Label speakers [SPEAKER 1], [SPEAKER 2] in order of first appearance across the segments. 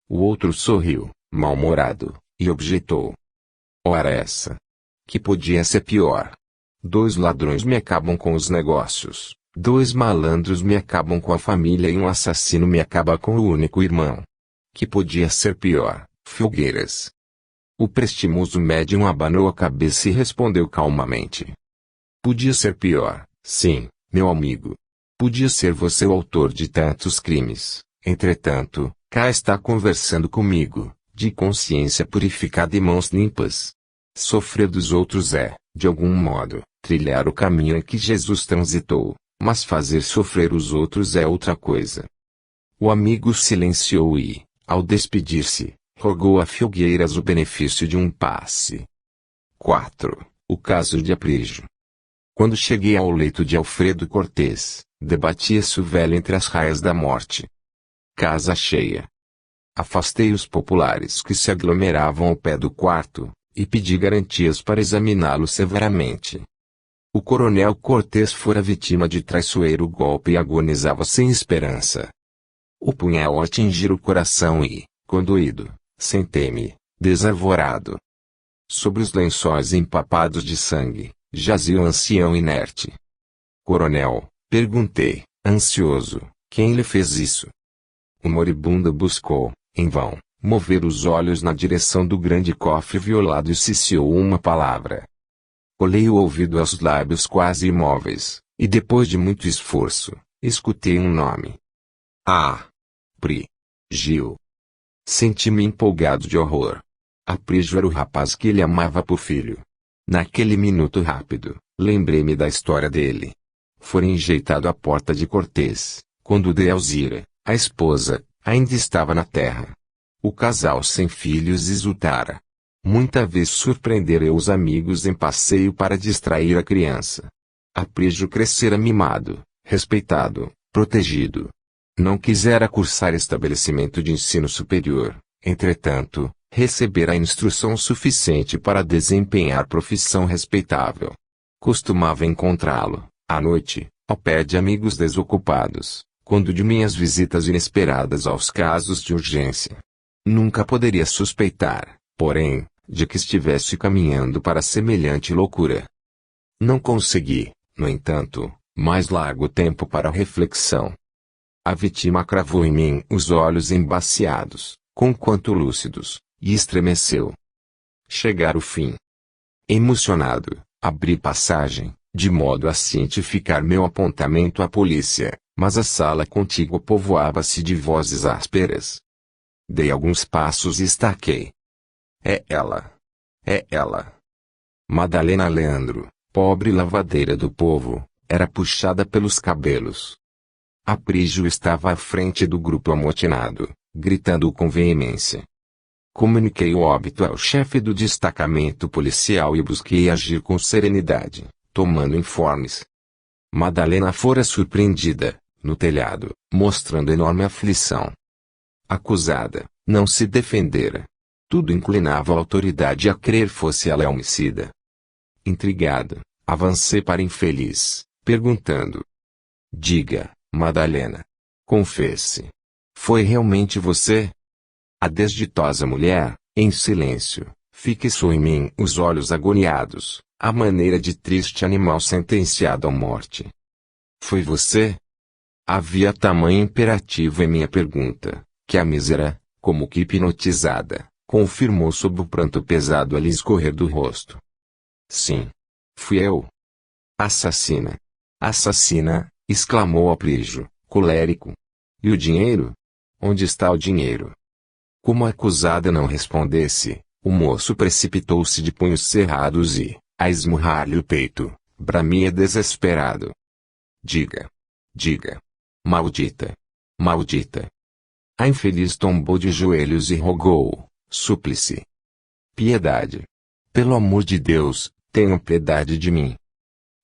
[SPEAKER 1] O outro sorriu, mal-humorado, e objetou. Ora essa. Que podia ser pior. 2 ladrões me acabam com os negócios, 2 malandros me acabam com a família e um assassino me acaba com o único irmão. Que podia ser pior, Filgueiras? O prestimoso médium abanou a cabeça e respondeu calmamente. Podia ser pior, sim, meu amigo. Podia ser você o autor de tantos crimes. Entretanto, cá está conversando comigo, de consciência purificada e mãos limpas. Sofrer dos outros é, de algum modo, trilhar o caminho em que Jesus transitou, mas fazer sofrer os outros é outra coisa. O amigo silenciou e, ao despedir-se, rogou a Filgueiras o benefício de um passe. 4. O caso de Aprígio. Quando cheguei ao leito de Alfredo Cortês, debatia-se o velho entre as raias da morte. Casa cheia. Afastei os populares que se aglomeravam ao pé do quarto, e pedi garantias para examiná-lo severamente. O coronel Cortês fora vítima de traiçoeiro golpe e agonizava sem esperança. O punhal atingira o coração e, condoído, sentei-me, desarvorado. Sobre os lençóis empapados de sangue, jazia o ancião inerte. Coronel, perguntei, ansioso, quem lhe fez isso? O moribundo buscou, em vão, mover os olhos na direção do grande cofre violado e ciciou uma palavra. Colei o ouvido aos lábios quase imóveis, e depois de muito esforço, escutei um nome. Gil. Senti-me empolgado de horror. Aprígio era o rapaz que ele amava por filho. Naquele minuto rápido, lembrei-me da história dele. Fora enjeitado à porta de Cortês, quando Delzira, a esposa, ainda estava na terra. O casal sem filhos exultara. Muita vez surpreendera os amigos em passeio para distrair a criança. Aprígio crescera mimado, respeitado, protegido. Não quisera cursar estabelecimento de ensino superior, entretanto, recebera instrução suficiente para desempenhar profissão respeitável. Costumava encontrá-lo, à noite, ao pé de amigos desocupados, quando de minhas visitas inesperadas aos casos de urgência. Nunca poderia suspeitar, porém, de que estivesse caminhando para semelhante loucura. Não consegui, no entanto, mais largo tempo para reflexão. A vítima cravou em mim os olhos embaciados, conquanto lúcidos, e estremeceu. Chegara o fim. Emocionado, abri passagem, de modo a cientificar meu apontamento à polícia, mas a sala contígua povoava-se de vozes ásperas. Dei alguns passos e estaquei. É ela. É ela. Madalena Leandro, pobre lavadeira do povo, era puxada pelos cabelos. Aprígio estava à frente do grupo amotinado, gritando com veemência. Comuniquei o óbito ao chefe do destacamento policial e busquei agir com serenidade, tomando informes. Madalena fora surpreendida, no telhado, mostrando enorme aflição. Acusada, não se defendera. Tudo inclinava a autoridade a crer fosse ela a homicida. Intrigado, avancei para a infeliz, perguntando. Diga, Madalena. Confesse. Foi realmente você? A desditosa mulher, em silêncio, fixou em mim os olhos agoniados, à maneira de triste animal sentenciado à morte. Foi você? Havia tamanho imperativo em minha pergunta, que a mísera, como que hipnotizada, confirmou sob o pranto pesado a lhe escorrer do rosto. Sim. Fui eu. Assassina. Assassina, exclamou Aprígio, colérico. E o dinheiro? Onde está o dinheiro? Como a acusada não respondesse, o moço precipitou-se de punhos cerrados e, a esmurrar-lhe o peito, bramia desesperado. Diga. Diga. Maldita. Maldita. A infeliz tombou de joelhos e rogou, súplice. Piedade. Pelo amor de Deus, tenham piedade de mim.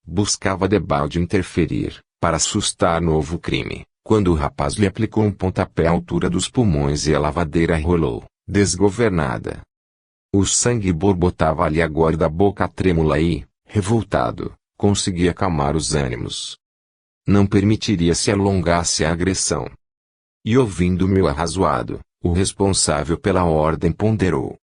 [SPEAKER 1] Buscava debalde interferir, para assustar novo crime, quando o rapaz lhe aplicou um pontapé à altura dos pulmões e a lavadeira rolou, desgovernada. O sangue borbotava-lhe agora da boca trêmula e, revoltado, conseguia acalmar os ânimos. Não permitiria se alongasse a agressão. E ouvindo meu arrazoado, O responsável pela ordem ponderou.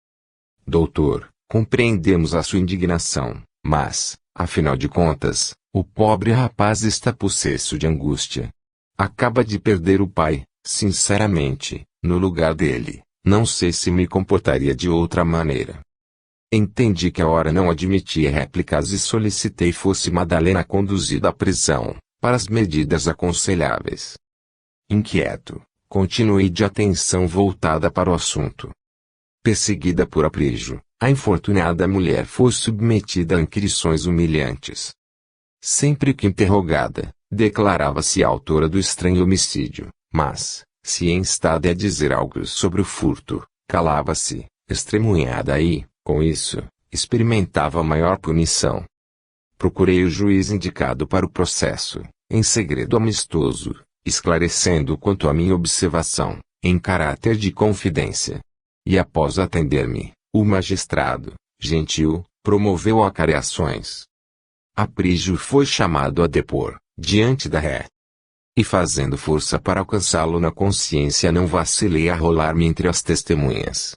[SPEAKER 1] Doutor, compreendemos a sua indignação, mas, afinal de contas, o pobre rapaz está possesso de angústia. Acaba de perder o pai, sinceramente, no lugar dele, não sei se me comportaria de outra maneira. Entendi que a hora não admitia réplicas e solicitei fosse Madalena conduzida à prisão, para as medidas aconselháveis. Inquieto, continuei de atenção voltada para o assunto. Perseguida por Aprígio, a infortunada mulher foi submetida a inquirições humilhantes. Sempre que interrogada, declarava-se autora do estranho homicídio, mas, se instada a dizer algo sobre o furto, calava-se, extremunhada e, com isso, experimentava maior punição. Procurei o juiz indicado para o processo, em segredo amistoso, esclarecendo quanto à minha observação, em caráter de confidência. E após atender-me, o magistrado, gentil, promoveu acareações. Aprígio foi chamado a depor, diante da ré. E fazendo força para alcançá-lo na consciência não vacilei a rolar-me entre as testemunhas.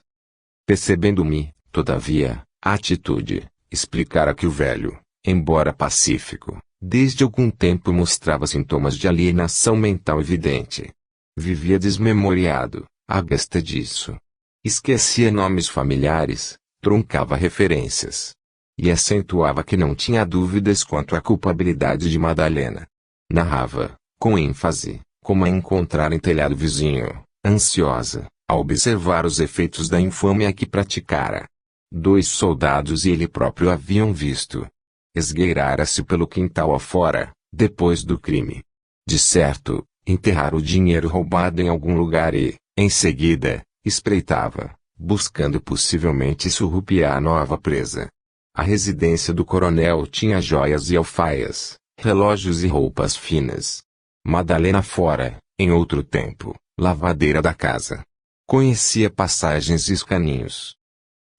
[SPEAKER 1] Percebendo-me, todavia, a atitude, explicara que o velho, embora pacífico, desde algum tempo mostrava sintomas de alienação mental evidente. Vivia desmemoriado, à vista disso. Esquecia nomes familiares, truncava referências. E acentuava que não tinha dúvidas quanto à culpabilidade de Madalena. Narrava, com ênfase, como a encontrar em telhado vizinho, ansiosa, a observar os efeitos da infâmia que praticara. 2 soldados e ele próprio haviam visto. Esgueirara-se pelo quintal afora, depois do crime. De certo, enterrara o dinheiro roubado em algum lugar e, em seguida, espreitava, buscando possivelmente surrupiar a nova presa. A residência do coronel tinha joias e alfaias, relógios e roupas finas. Madalena fora, em outro tempo, lavadeira da casa. Conhecia passagens e escaninhos.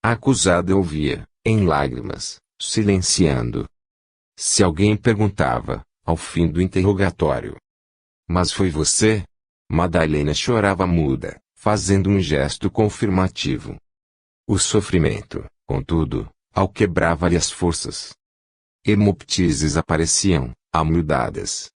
[SPEAKER 1] A acusada ouvia, em lágrimas, silenciando. Se alguém perguntava, ao fim do interrogatório: "Mas foi você?" Madalena chorava muda, fazendo um gesto confirmativo. O sofrimento, contudo, alquebrava-lhe as forças. Hemoptises apareciam, amiudadas.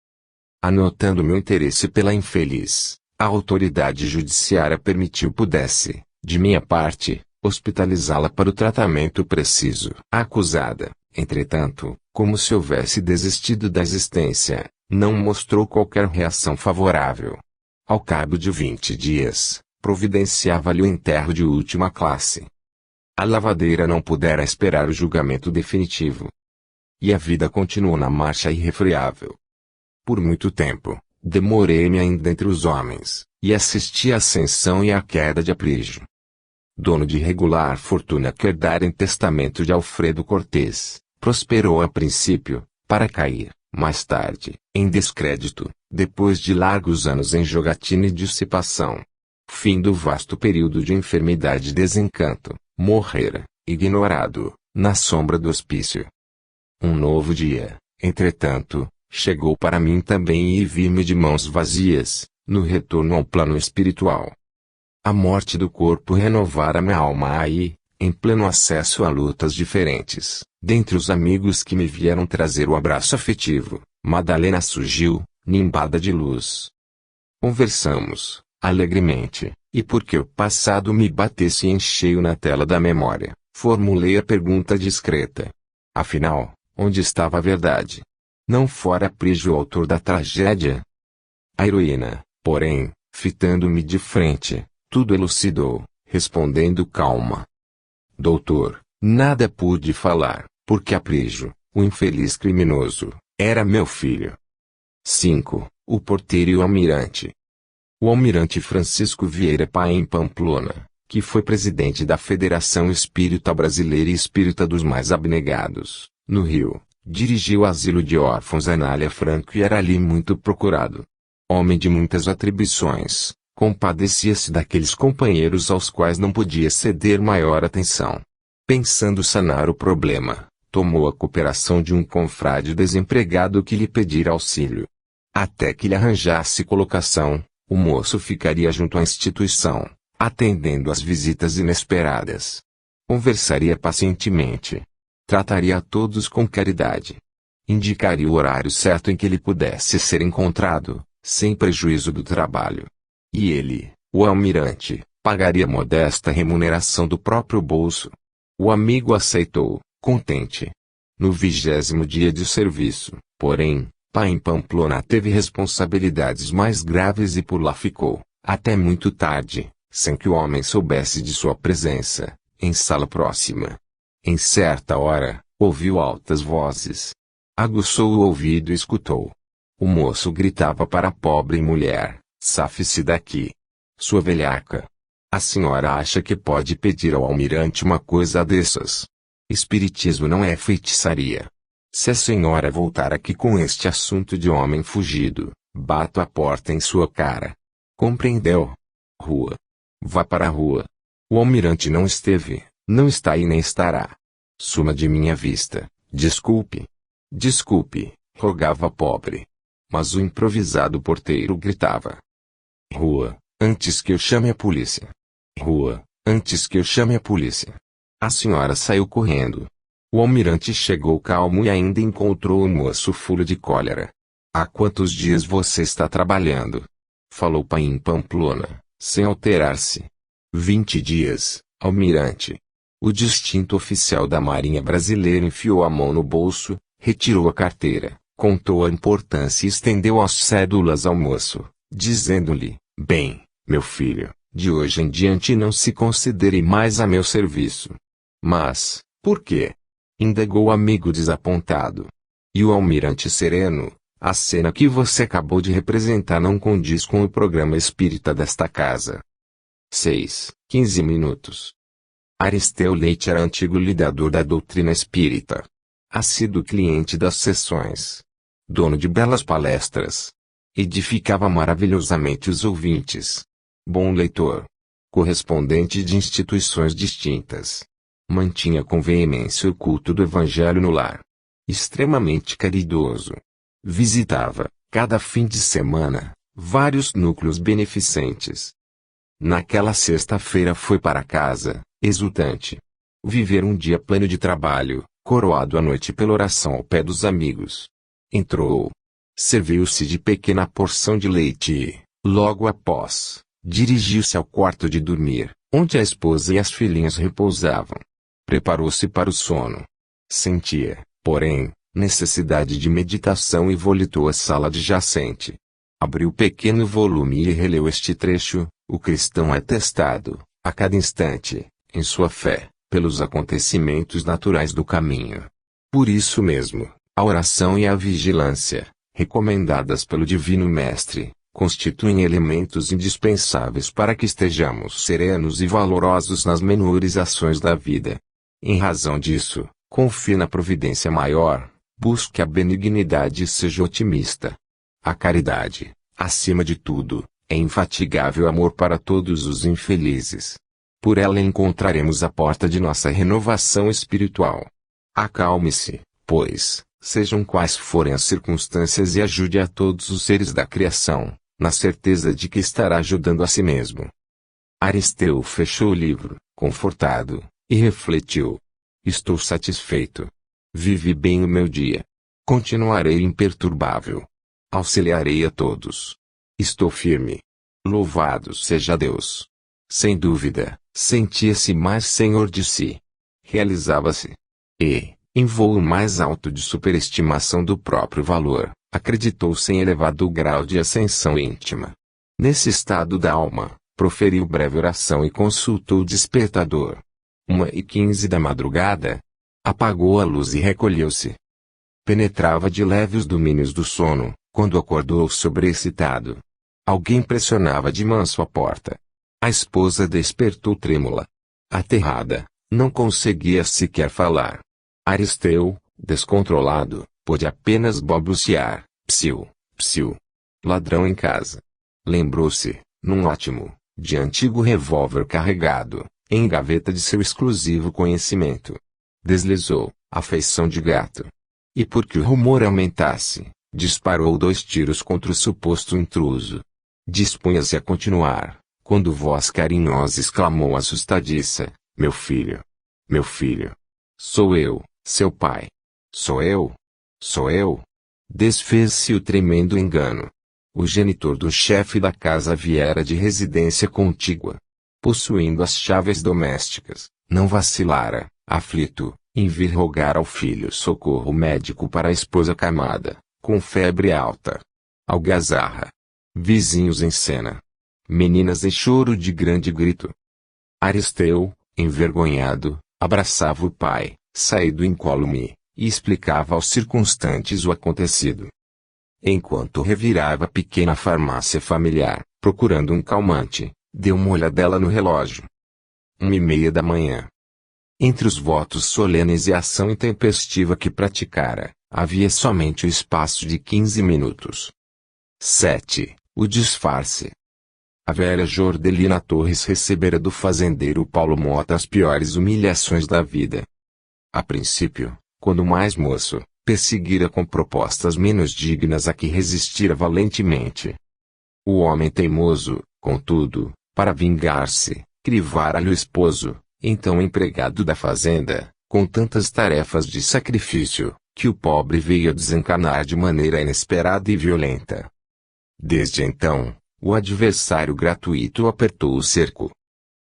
[SPEAKER 1] Anotando meu interesse pela infeliz, a autoridade judiciária permitiu pudesse, de minha parte, hospitalizá-la para o tratamento preciso. A acusada, entretanto, como se houvesse desistido da existência, não mostrou qualquer reação favorável. Ao cabo de 20 dias, providenciava-lhe o enterro de última classe. A lavadeira não pudera esperar o julgamento definitivo. E a vida continuou na marcha irrefreável. Por muito tempo, demorei-me ainda entre os homens, e assisti à ascensão e à queda de Aprígio. Dono de regular fortuna que herdara em testamento de Alfredo Cortés, prosperou a princípio, para cair, mais tarde, em descrédito, depois de largos anos em jogatina e dissipação. Fim do vasto período de enfermidade e desencanto, morrera, ignorado, na sombra do hospício. Um novo dia, entretanto, chegou para mim também e vi-me de mãos vazias, no retorno ao plano espiritual. A morte do corpo renovara minha alma aí, em pleno acesso a lutas diferentes. Dentre os amigos que me vieram trazer o abraço afetivo, Madalena surgiu, nimbada de luz. Conversamos, alegremente, e porque o passado me batesse em cheio na tela da memória, formulei a pergunta discreta. Afinal, onde estava a verdade? Não fora Aprígio o autor da tragédia? A heroína, porém, fitando-me de frente, tudo elucidou, respondendo calma. Doutor, nada pude falar, porque Aprígio, o infeliz criminoso, era meu filho. 5. O porteiro e o almirante. O almirante Francisco Vieira Paim Pamplona, que foi presidente da Federação Espírita Brasileira e espírita dos mais abnegados, no Rio, dirigiu o asilo de órfãos Anália Franco e era ali muito procurado. Homem de muitas atribuições, compadecia-se daqueles companheiros aos quais não podia ceder maior atenção. Pensando sanar o problema, tomou a cooperação de um confrade desempregado que lhe pedira auxílio. Até que lhe arranjasse colocação, o moço ficaria junto à instituição, atendendo às visitas inesperadas. Conversaria pacientemente. Trataria a todos com caridade. Indicaria o horário certo em que ele pudesse ser encontrado, sem prejuízo do trabalho. E ele, o almirante, pagaria modesta remuneração do próprio bolso. O amigo aceitou, contente. No 20º dia de serviço, porém, Paim Pamplona teve responsabilidades mais graves e por lá ficou, até muito tarde, sem que o homem soubesse de sua presença, em sala próxima. Em certa hora, ouviu altas vozes. Aguçou o ouvido e escutou. O moço gritava para a pobre mulher: "Safe-se daqui, sua velhaca. A senhora acha que pode pedir ao almirante uma coisa dessas? Espiritismo não é feitiçaria. Se a senhora voltar aqui com este assunto de homem fugido, bato a porta em sua cara. Compreendeu? Rua. Vá para a rua. O almirante não esteve, não está e nem estará. Suma de minha vista. Desculpe. Desculpe", rogava a pobre. Mas o improvisado porteiro gritava: "Rua, antes que eu chame a polícia. Rua, antes que eu chame a polícia." A senhora saiu correndo. O almirante chegou calmo e ainda encontrou o moço fulo de cólera. "Há quantos dias você está trabalhando?" falou Paim Pamplona, sem alterar-se. 20 dias, almirante." O distinto oficial da Marinha Brasileira enfiou a mão no bolso, retirou a carteira, contou a importância e estendeu as cédulas ao moço, dizendo-lhe: "Bem, meu filho, de hoje em diante não se considere mais a meu serviço." "Mas, por quê?" indagou o amigo desapontado. E o almirante sereno: "A cena que você acabou de representar não condiz com o programa espírita desta casa." 6:15 minutos. Aristeu Leite era antigo lidador da doutrina espírita. Assíduo cliente das sessões. Dono de belas palestras. Edificava maravilhosamente os ouvintes. Bom leitor. Correspondente de instituições distintas. Mantinha com veemência o culto do evangelho no lar. Extremamente caridoso. Visitava, cada fim de semana, vários núcleos beneficentes. Naquela sexta-feira foi para casa, exultante. Viver um dia pleno de trabalho, coroado à noite pela oração ao pé dos amigos. Entrou. Serviu-se de pequena porção de leite e, logo após, dirigiu-se ao quarto de dormir, onde a esposa e as filhinhas repousavam. Preparou-se para o sono. Sentia, porém, necessidade de meditação e volitou à sala adjacente. Abriu o pequeno volume e releu este trecho: "O cristão é testado, a cada instante, em sua fé, pelos acontecimentos naturais do caminho. Por isso mesmo, a oração e a vigilância, recomendadas pelo Divino Mestre, constituem elementos indispensáveis para que estejamos serenos e valorosos nas menores ações da vida. Em razão disso, confie na providência maior, busque a benignidade e seja otimista. A caridade, acima de tudo, é infatigável amor para todos os infelizes. Por ela encontraremos a porta de nossa renovação espiritual. Acalme-se, pois, sejam quais forem as circunstâncias e ajude a todos os seres da criação, na certeza de que estará ajudando a si mesmo." Aristeu fechou o livro, confortado, e refletiu: "Estou satisfeito. Vivi bem o meu dia. Continuarei imperturbável. Auxiliarei a todos. Estou firme. Louvado seja Deus." Sem dúvida, sentia-se mais senhor de si. Realizava-se. E, em voo mais alto de superestimação do próprio valor, acreditou-se em elevado grau de ascensão íntima. Nesse estado da alma, proferiu breve oração e consultou o despertador. 1:15 da madrugada. Apagou a luz e recolheu-se. Penetrava de leve os domínios do sono, quando acordou sobreexcitado. Alguém pressionava de manso a porta. A esposa despertou trêmula. Aterrada, não conseguia sequer falar. Aristeu, descontrolado, pôde apenas balbuciar: "Psiu, psiu. Ladrão em casa." Lembrou-se, num ótimo, de antigo revólver carregado, em gaveta de seu exclusivo conhecimento. Deslizou, a feição de gato. E porque o rumor aumentasse, disparou 2 tiros contra o suposto intruso. Dispunha-se a continuar, quando voz carinhosa exclamou assustadiça: meu filho! Meu filho! Sou eu, seu pai! Sou eu! Sou eu! Desfez-se o tremendo engano. O genitor do chefe da casa viera de residência contígua. Possuindo as chaves domésticas, não vacilara, aflito, em vir rogar ao filho socorro médico para a esposa camada, com febre alta. Algazarra. Vizinhos em cena. Meninas em choro de grande grito. Aristeu, envergonhado, abraçava o pai, saído incólume, e explicava aos circunstantes o acontecido. Enquanto revirava a pequena farmácia familiar, procurando um calmante, deu uma olhadela no relógio. 1:30 da manhã. Entre os votos solenes e a ação intempestiva que praticara, havia somente o espaço de 15 minutos. 7. O disfarce. A velha Jordelina Torres recebera do fazendeiro Paulo Mota as piores humilhações da vida. A princípio, quando mais moço, perseguira com propostas menos dignas a que resistira valentemente. O homem teimoso, contudo, para vingar-se, crivara-lhe o esposo, então empregado da fazenda, com tantas tarefas de sacrifício, que o pobre veio a desencanar de maneira inesperada e violenta. Desde então, o adversário gratuito apertou o cerco.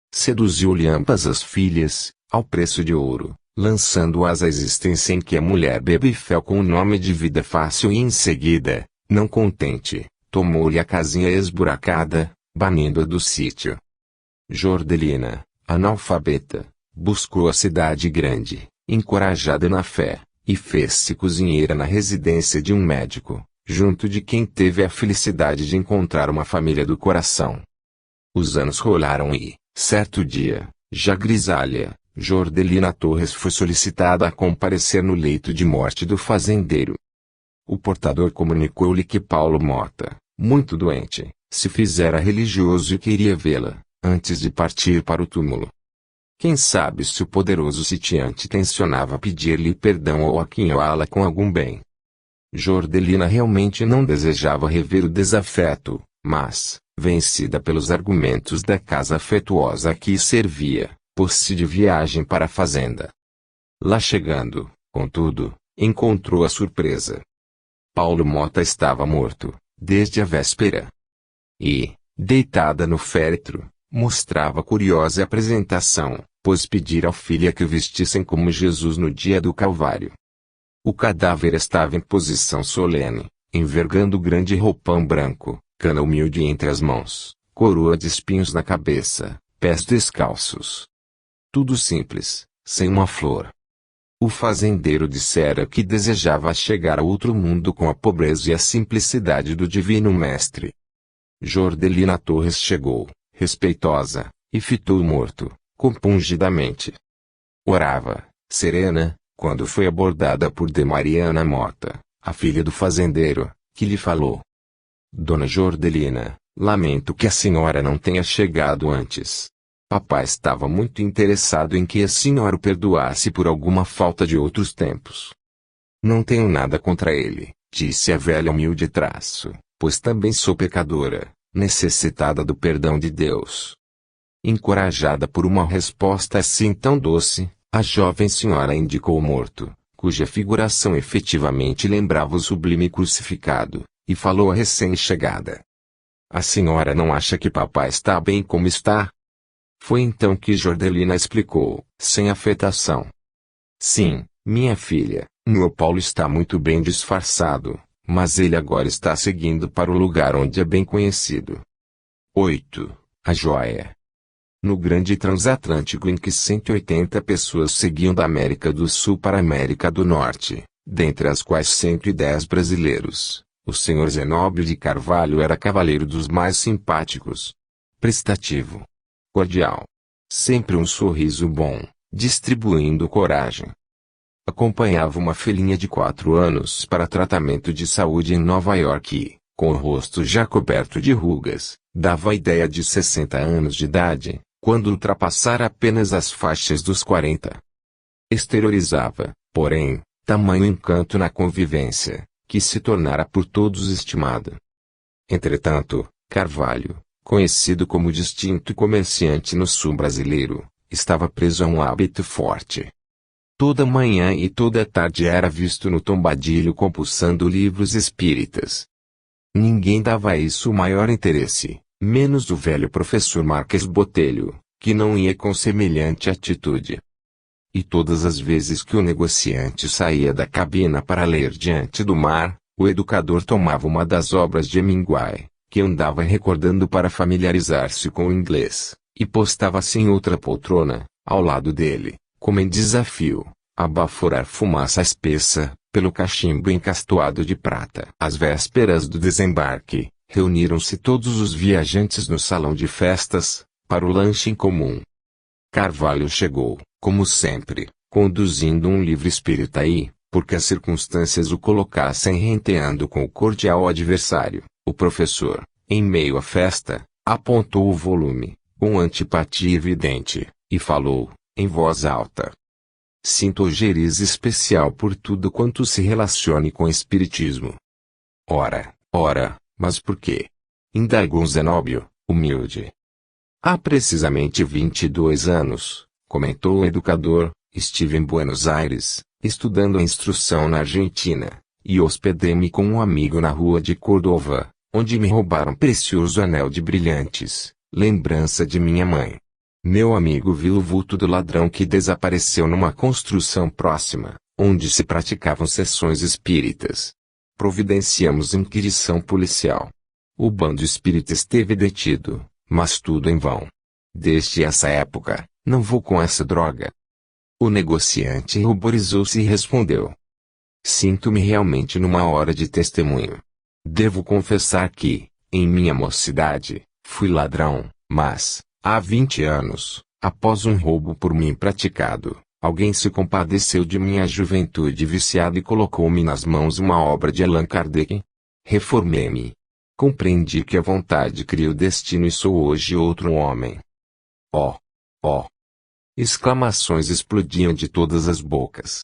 [SPEAKER 1] Seduziu-lhe ambas as filhas, ao preço de ouro, lançando-as à existência em que a mulher bebe fel com o nome de vida fácil e em seguida, não contente, tomou-lhe a casinha esburacada, banindo-a do sítio. Jordelina, analfabeta, buscou a cidade grande, encorajada na fé, e fez-se cozinheira na residência de um médico, junto de quem teve a felicidade de encontrar uma família do coração. Os anos rolaram e, certo dia, já grisalha, Jordelina Torres foi solicitada a comparecer no leito de morte do fazendeiro. O portador comunicou-lhe que Paulo Mota, muito doente, se fizera religioso e queria vê-la, antes de partir para o túmulo. Quem sabe se o poderoso sitiante tencionava pedir-lhe perdão ou aquinhoá-la com algum bem. Jordelina realmente não desejava rever o desafeto, mas, vencida pelos argumentos da casa afetuosa a que servia, pôs-se de viagem para a fazenda. Lá chegando, contudo, encontrou a surpresa. Paulo Mota estava morto, desde a véspera. E, deitada no féretro, mostrava curiosa apresentação, pois pedira ao filho que o vestissem como Jesus no dia do Calvário. O cadáver estava em posição solene, envergando grande roupão branco, cana humilde entre as mãos, coroa de espinhos na cabeça, pés descalços. Tudo simples, sem uma flor. O fazendeiro dissera que desejava chegar a outro mundo com a pobreza e a simplicidade do divino mestre. Jordelina Torres chegou, respeitosa, e fitou o morto, compungidamente. Orava, serena, quando foi abordada por de Mariana Mota, a filha do fazendeiro, que lhe falou: Dona Jordelina, lamento que a senhora não tenha chegado antes. Papai estava muito interessado em que a senhora o perdoasse por alguma falta de outros tempos. Não tenho nada contra ele, disse a velha humilde traço, pois também sou pecadora, necessitada do perdão de Deus. Encorajada por uma resposta assim tão doce, a jovem senhora indicou o morto, cuja figuração efetivamente lembrava o sublime crucificado, e falou à recém-chegada: A senhora não acha que papai está bem como está? Foi então que Jordelina explicou, sem afetação. Sim, minha filha, meu Paulo está muito bem disfarçado, mas ele agora está seguindo para o lugar onde é bem conhecido. 8. A joia. No grande transatlântico em que 180 pessoas seguiam da América do Sul para a América do Norte, dentre as quais 110 brasileiros, o Sr. Zenóbio de Carvalho era cavalheiro dos mais simpáticos. Prestativo. Cordial. Sempre um sorriso bom, distribuindo coragem. Acompanhava uma filhinha de 4 anos para tratamento de saúde em Nova York e, com o rosto já coberto de rugas, dava a ideia de 60 anos de idade, quando ultrapassara apenas as faixas dos 40. Exteriorizava, porém, tamanho encanto na convivência, que se tornara por todos estimada. Entretanto, Carvalho, conhecido como distinto comerciante no sul brasileiro, estava preso a um hábito forte. Toda manhã e toda tarde era visto no tombadilho compulsando livros espíritas. Ninguém dava a isso o maior interesse, menos o velho professor Marques Botelho, que não ia com semelhante atitude. E todas as vezes que o negociante saía da cabina para ler Diante do Mar, o educador tomava uma das obras de Hemingway, que andava recordando para familiarizar-se com o inglês, e postava-se em outra poltrona, ao lado dele, como em desafio, a baforar fumaça espessa, pelo cachimbo encastoado de prata. Às vésperas do desembarque, reuniram-se todos os viajantes no salão de festas, para o lanche em comum. Carvalho chegou, como sempre, conduzindo um livro espírita e, porque as circunstâncias o colocassem renteando com o cordial adversário, o professor, em meio à festa, apontou o volume, com antipatia evidente, e falou, em voz alta. Sinto ojeriza especial por tudo quanto se relacione com espiritismo. Ora, mas por quê? Indagou Zenóbio, humilde. Há precisamente 22 anos, comentou o educador, estive em Buenos Aires, estudando a instrução na Argentina, e hospedei-me com um amigo na rua de Cordova, onde me roubaram precioso anel de brilhantes, lembrança de minha mãe. Meu amigo viu o vulto do ladrão que desapareceu numa construção próxima, onde se praticavam sessões espíritas. Providenciamos inquirição policial. O bando espírita esteve detido, mas tudo em vão. Desde essa época, não vou com essa droga. O negociante ruborizou-se e respondeu. Sinto-me realmente numa hora de testemunho. Devo confessar que, em minha mocidade, fui ladrão, mas, há 20 anos, após um roubo por mim praticado, alguém se compadeceu de minha juventude viciada e colocou-me nas mãos uma obra de Allan Kardec. Reformei-me. Compreendi que a vontade cria o destino e sou hoje outro homem. Oh! Exclamações explodiam de todas as bocas.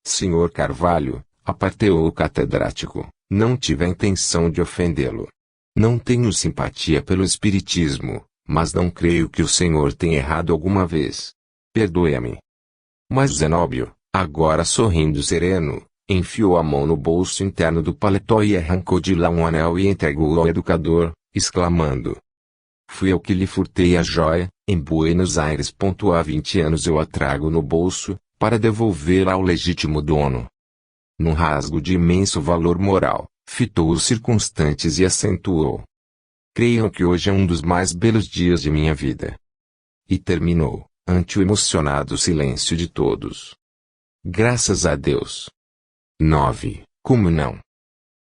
[SPEAKER 1] Senhor Carvalho, aparteou o catedrático, não tive a intenção de ofendê-lo. Não tenho simpatia pelo espiritismo, mas não creio que o senhor tenha errado alguma vez. Perdoe-me. Mas Zenóbio, agora sorrindo sereno, enfiou a mão no bolso interno do paletó e arrancou de lá um anel e entregou ao educador, exclamando. Fui eu que lhe furtei a joia, em Buenos Aires. Há 20 anos eu a trago no bolso, para devolvê-la ao legítimo dono. Num rasgo de imenso valor moral, fitou os circunstantes e acentuou. Creiam que hoje é um dos mais belos dias de minha vida. E terminou, ante o emocionado silêncio de todos. Graças a Deus. 9. Como não?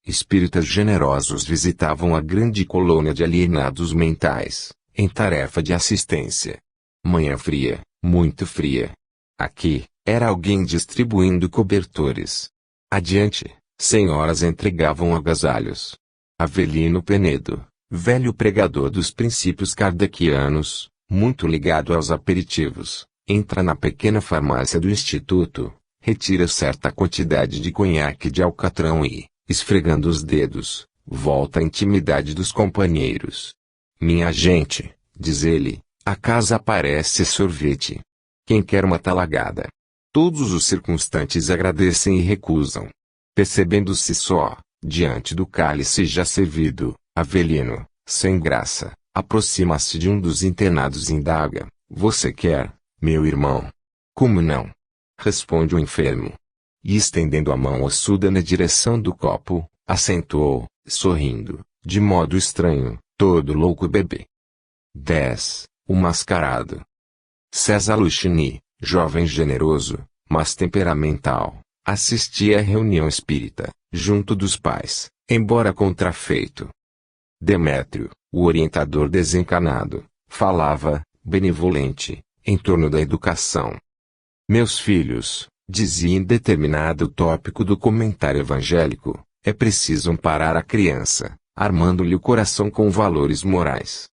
[SPEAKER 1] Espíritas generosos visitavam a grande colônia de alienados mentais, em tarefa de assistência. Manhã fria, muito fria. Aqui, era alguém distribuindo cobertores. Adiante, senhoras entregavam agasalhos. Avelino Penedo, velho pregador dos princípios kardecianos, muito ligado aos aperitivos, entra na pequena farmácia do Instituto, retira certa quantidade de conhaque de alcatrão e, esfregando os dedos, volta à intimidade dos companheiros. Minha gente, diz ele, a casa parece sorvete. Quem quer uma talagada? Todos os circunstantes agradecem e recusam. Percebendo-se só, diante do cálice já servido, Avelino, sem graça, aproxima-se de um dos internados e indaga, você quer, meu irmão? Como não? Responde o enfermo. E estendendo a mão ossuda na direção do copo, acentuou, sorrindo, de modo estranho, todo louco bebê. 10. O mascarado. César Luchini, jovem generoso, mas temperamental, assistia à reunião espírita, junto dos pais, embora contrafeito. Demétrio, o orientador desencanado, falava, benevolente, em torno da educação. Meus filhos, dizia em determinado tópico do comentário evangélico, é preciso amparar a criança, armando-lhe o coração com valores morais.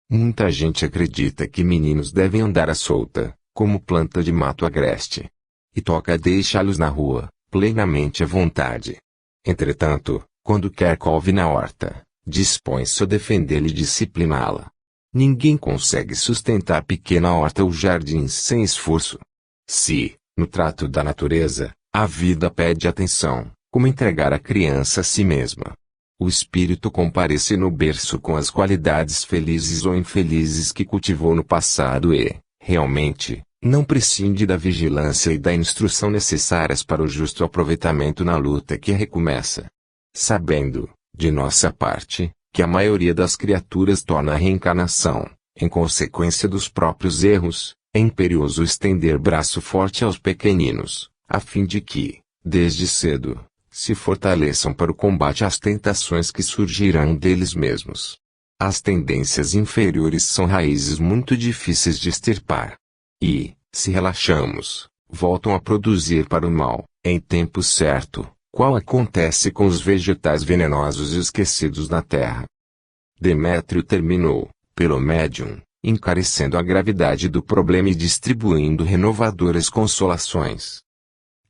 [SPEAKER 1] Muita gente acredita que meninos devem andar à solta, como planta de mato agreste. E toca deixá-los na rua, plenamente à vontade. Entretanto, quando quer couve na horta, dispõe-se a defendê-la e discipliná-la. Ninguém consegue sustentar pequena horta ou jardins sem esforço. Se, no trato da natureza, a vida pede atenção, como entregar a criança a si mesma. O espírito comparece no berço com as qualidades felizes ou infelizes que cultivou no passado e, realmente, não prescinde da vigilância e da instrução necessárias para o justo aproveitamento na luta que recomeça. Sabendo, de nossa parte, que a maioria das criaturas torna a reencarnação, em consequência dos próprios erros, é imperioso estender braço forte aos pequeninos, a fim de que, desde cedo, se fortaleçam para o combate às tentações que surgirão deles mesmos. As tendências inferiores são raízes muito difíceis de extirpar. E, se relaxamos, voltam a produzir para o mal, em tempo certo, qual acontece com os vegetais venenosos esquecidos na terra. Demétrio terminou, pelo médium, encarecendo a gravidade do problema e distribuindo renovadoras consolações.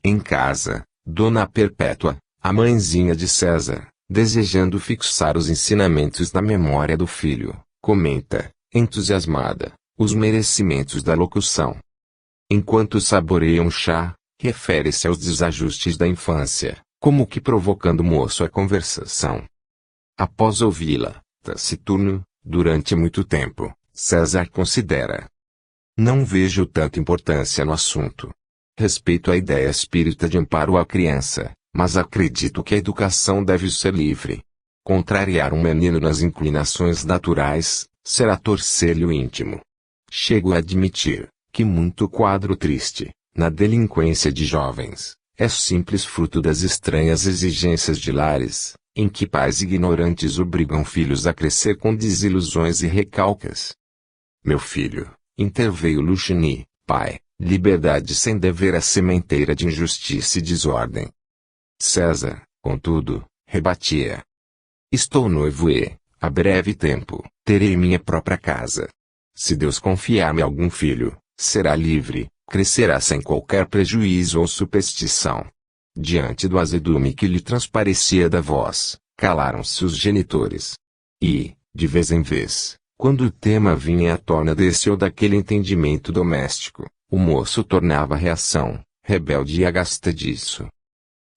[SPEAKER 1] Em casa, Dona Perpétua, a mãezinha de César, desejando fixar os ensinamentos na memória do filho, comenta, entusiasmada, os merecimentos da locução. Enquanto saboreia um chá, refere-se aos desajustes da infância, como que provocando o moço a conversação. Após ouvi-la, taciturno, durante muito tempo, César considera: não vejo tanta importância no assunto. Respeito a ideia espírita de amparo à criança, mas acredito que a educação deve ser livre. Contrariar um menino nas inclinações naturais, será torcer-lhe o íntimo. Chego a admitir que muito quadro triste, na delinquência de jovens, é simples fruto das estranhas exigências de lares, em que pais ignorantes obrigam filhos a crescer com desilusões e recalques. Meu filho, interveio Luchini, pai, liberdade sem dever é sementeira de injustiça e desordem. César, contudo, rebatia: estou noivo e, a breve tempo, terei minha própria casa. Se Deus confiar-me algum filho, será livre, crescerá sem qualquer prejuízo ou superstição. Diante do azedume que lhe transparecia da voz, calaram-se os genitores. E, de vez em vez, quando o tema vinha à tona desse ou daquele entendimento doméstico, o moço tornava reação, rebelde e agastadiço.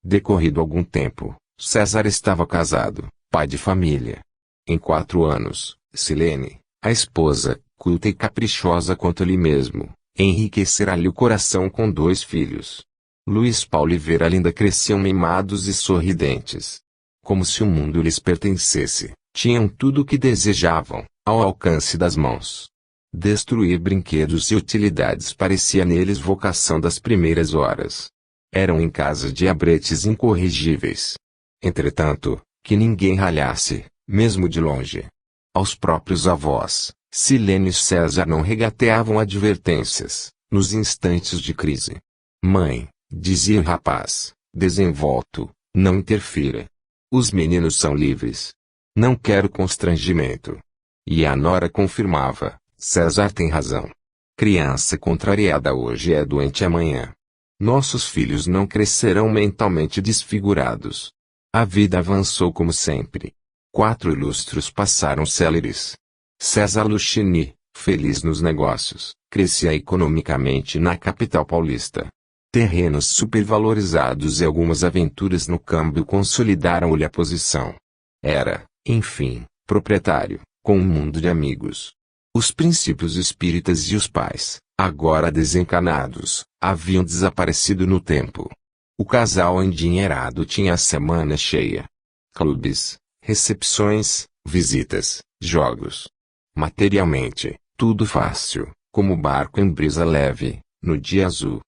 [SPEAKER 1] Decorrido algum tempo, César estava casado, pai de família. Em 4 anos, Silene, a esposa, culta e caprichosa quanto ele mesmo, enriquecerá-lhe o coração com 2 filhos. Luiz Paulo e Vera Linda cresciam mimados e sorridentes. Como se o mundo lhes pertencesse, tinham tudo o que desejavam, ao alcance das mãos. Destruir brinquedos e utilidades parecia neles vocação das primeiras horas. Eram em casa diabretes incorrigíveis. Entretanto, que ninguém ralhasse, mesmo de longe. Aos próprios avós, Silene e César não regateavam advertências, nos instantes de crise. Mãe, dizia o rapaz, desenvolto, não interfira. Os meninos são livres. Não quero constrangimento. E a nora confirmava: César tem razão. Criança contrariada hoje é doente amanhã. Nossos filhos não crescerão mentalmente desfigurados. A vida avançou como sempre. 4 lustros passaram céleres. César Luchini, feliz nos negócios, crescia economicamente na capital paulista. Terrenos supervalorizados e algumas aventuras no câmbio consolidaram-lhe a posição. Era, enfim, proprietário, com um mundo de amigos. Os princípios espíritas e os pais, agora desencarnados, haviam desaparecido no tempo. O casal endinheirado tinha a semana cheia. Clubes, recepções, visitas, jogos. Materialmente, tudo fácil, como barco em brisa leve, no dia azul.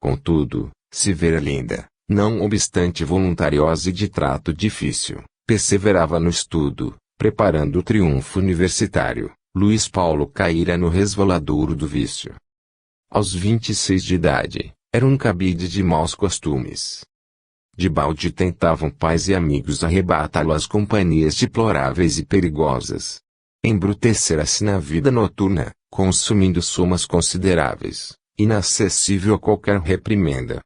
[SPEAKER 1] Contudo, se Vera Linda, não obstante voluntariosa e de trato difícil, perseverava no estudo, preparando o triunfo universitário, Luiz Paulo caíra no resvaladouro do vício. Aos 26 de idade, era um cabide de maus costumes. Debalde tentavam pais e amigos arrebatá-lo às companhias deploráveis e perigosas. Embrutecera-se na vida noturna, consumindo somas consideráveis, inacessível a qualquer reprimenda.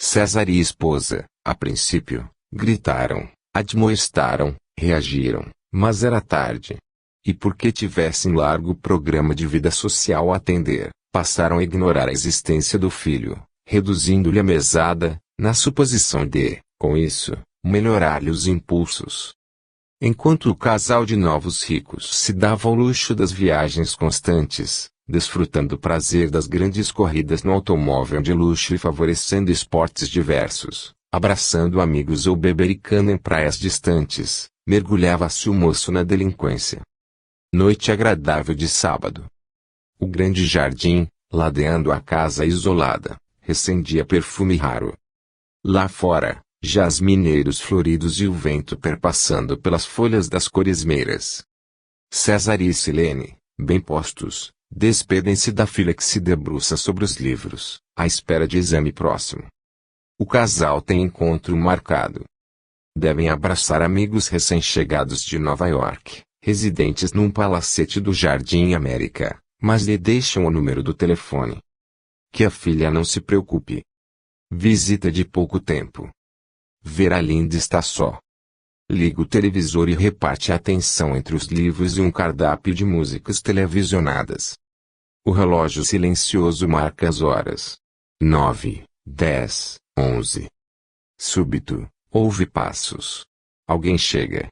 [SPEAKER 1] César e esposa, a princípio, gritaram, admoestaram, reagiram, Mas era tarde. E porque tivessem largo programa de vida social a atender, passaram a ignorar a existência do filho, reduzindo-lhe a mesada, na suposição de, com isso, melhorar-lhe os impulsos. Enquanto o casal de novos ricos se dava ao luxo das viagens constantes, desfrutando o prazer das grandes corridas no automóvel de luxo e favorecendo esportes diversos, abraçando amigos ou bebericando em praias distantes, mergulhava-se o moço na delinquência. Noite agradável de sábado. O grande jardim, ladeando a casa isolada, recendia perfume raro. Lá fora, jasmineiros floridos e o vento perpassando pelas folhas das corismeiras. César e Silene, bem postos, despedem-se da filha que se debruça sobre os livros, à espera de exame próximo. O casal tem encontro marcado. Devem abraçar amigos recém-chegados de Nova York, residentes num palacete do Jardim América, mas lhe deixam o número do telefone. Que a filha não se preocupe. Visita de pouco tempo. Veralinda está só. Liga o televisor e reparte a atenção entre os livros e um cardápio de músicas televisionadas. O relógio silencioso marca as horas. 9, 10, 11. Súbito, ouve passos. Alguém chega.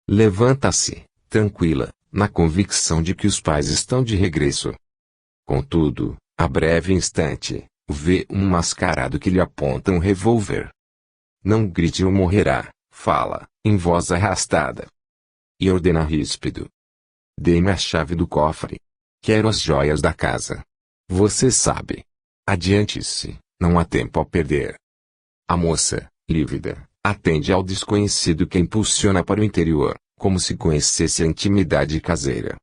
[SPEAKER 1] Levanta-se, tranquila, na convicção de que os pais estão de regresso. Contudo, a breve instante, vê um mascarado que lhe aponta um revólver. Não grite ou morrerá, fala, em voz arrastada. E ordena ríspido. Dê-me a chave do cofre. Quero as joias da casa. Você sabe. Adiante-se, não há tempo a perder. A moça, lívida, atende ao desconhecido que impulsiona para o interior, como se conhecesse a intimidade caseira.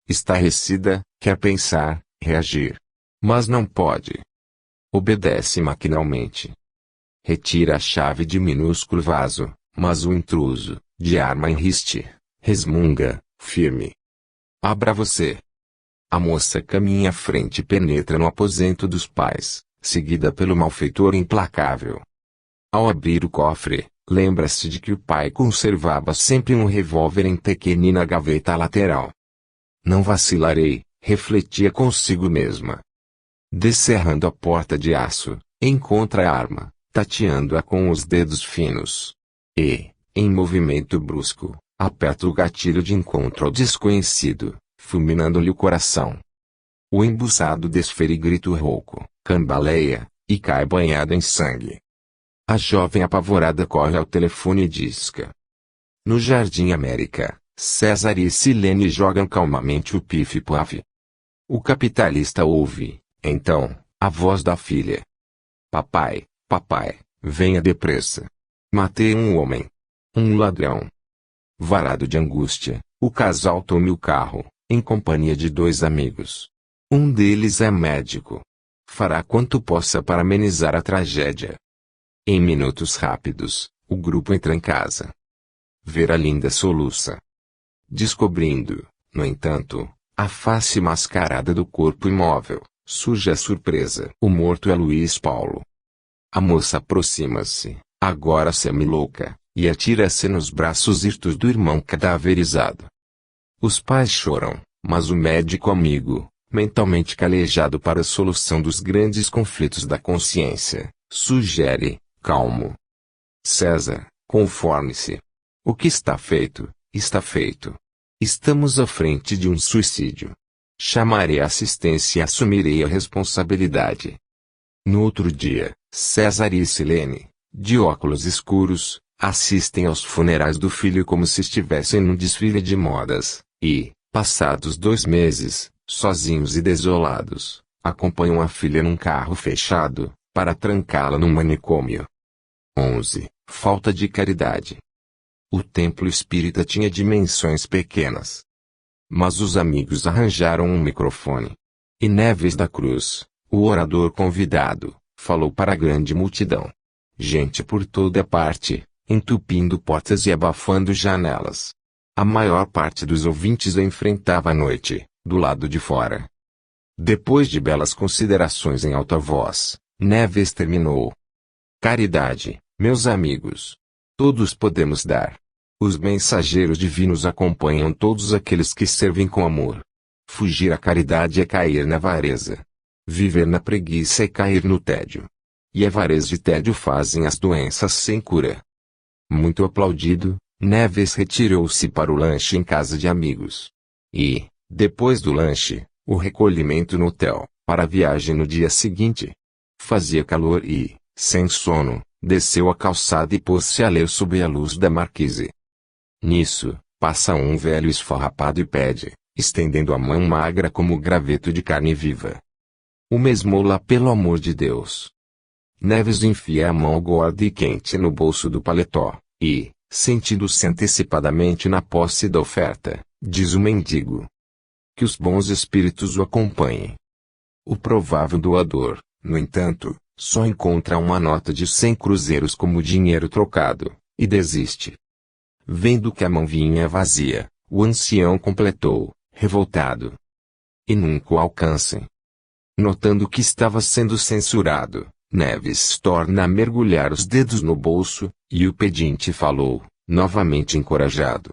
[SPEAKER 1] Estarrecida, quer pensar, reagir. Mas não pode. Obedece maquinalmente. Retira a chave de minúsculo vaso, mas o intruso, de arma em riste, resmunga, firme. Abra você. A moça caminha à frente e penetra no aposento dos pais, seguida pelo malfeitor implacável. Ao abrir o cofre, lembra-se de que o pai conservava sempre um revólver em pequenina gaveta lateral. Não vacilarei, refletia consigo mesma. Descerrando a porta de aço, encontra a arma, tateando-a com os dedos finos. E, em movimento brusco, aperta o gatilho de encontro ao desconhecido, fulminando-lhe o coração. O embuçado desfere grito rouco, cambaleia, e cai banhado em sangue. A jovem apavorada corre ao telefone e disca. No Jardim América, César e Silene jogam calmamente o pife-paf. O capitalista ouve, então, a voz da filha. Papai, papai, venha depressa. Matei um homem. Um ladrão. Varado de angústia, o casal toma o carro, em companhia de dois amigos. Um deles é médico. Fará quanto possa para amenizar a tragédia. Em minutos rápidos, o grupo entra em casa. Veralinda soluça. Descobrindo, no entanto, a face mascarada do corpo imóvel, surge a surpresa. O morto é Luiz Paulo. A moça aproxima-se, agora semi-louca, e atira-se nos braços hirtos do irmão cadaverizado. Os pais choram, mas o médico amigo, mentalmente calejado para a solução dos grandes conflitos da consciência, sugere, calmo. César, conforme-se. O que está feito, está feito. Estamos à frente de um suicídio. Chamarei a assistência e assumirei a responsabilidade. No outro dia, César e Silene, de óculos escuros, assistem aos funerais do filho como se estivessem num desfile de modas, e, passados 2 meses, sozinhos e desolados, acompanham a filha num carro fechado, para trancá-la num manicômio. 11. Falta de caridade. O templo espírita tinha dimensões pequenas. Mas os amigos arranjaram um microfone. E Neves da Cruz, o orador convidado, falou para a grande multidão. Gente por toda parte, entupindo portas e abafando janelas. A maior parte dos ouvintes enfrentava a noite, do lado de fora. Depois de belas considerações em alta voz, Neves terminou. Caridade, meus amigos. Todos podemos dar. Os mensageiros divinos acompanham todos aqueles que servem com amor. Fugir à caridade é cair na avareza. Viver na preguiça é cair no tédio. E avareza e tédio fazem as doenças sem cura. Muito aplaudido, Neves retirou-se para o lanche em casa de amigos. E, depois do lanche, o recolhimento no hotel, para a viagem no dia seguinte. Fazia calor e, sem sono, desceu a calçada e pôs-se a ler sob a luz da marquise. Nisso, passa um velho esfarrapado e pede, estendendo a mão magra como graveto de carne viva. O mesmo lá pelo amor de Deus. Neves enfia a mão gorda e quente no bolso do paletó, e, sentindo-se antecipadamente na posse da oferta, diz o mendigo. Que os bons espíritos o acompanhem. O provável doador, no entanto, só encontra uma nota de 100 cruzeiros como dinheiro trocado, e desiste. Vendo que a mão vinha vazia, o ancião completou, revoltado. E nunca o alcancem. Notando que estava sendo censurado, Neves torna a mergulhar os dedos no bolso, e o pedinte falou, novamente encorajado.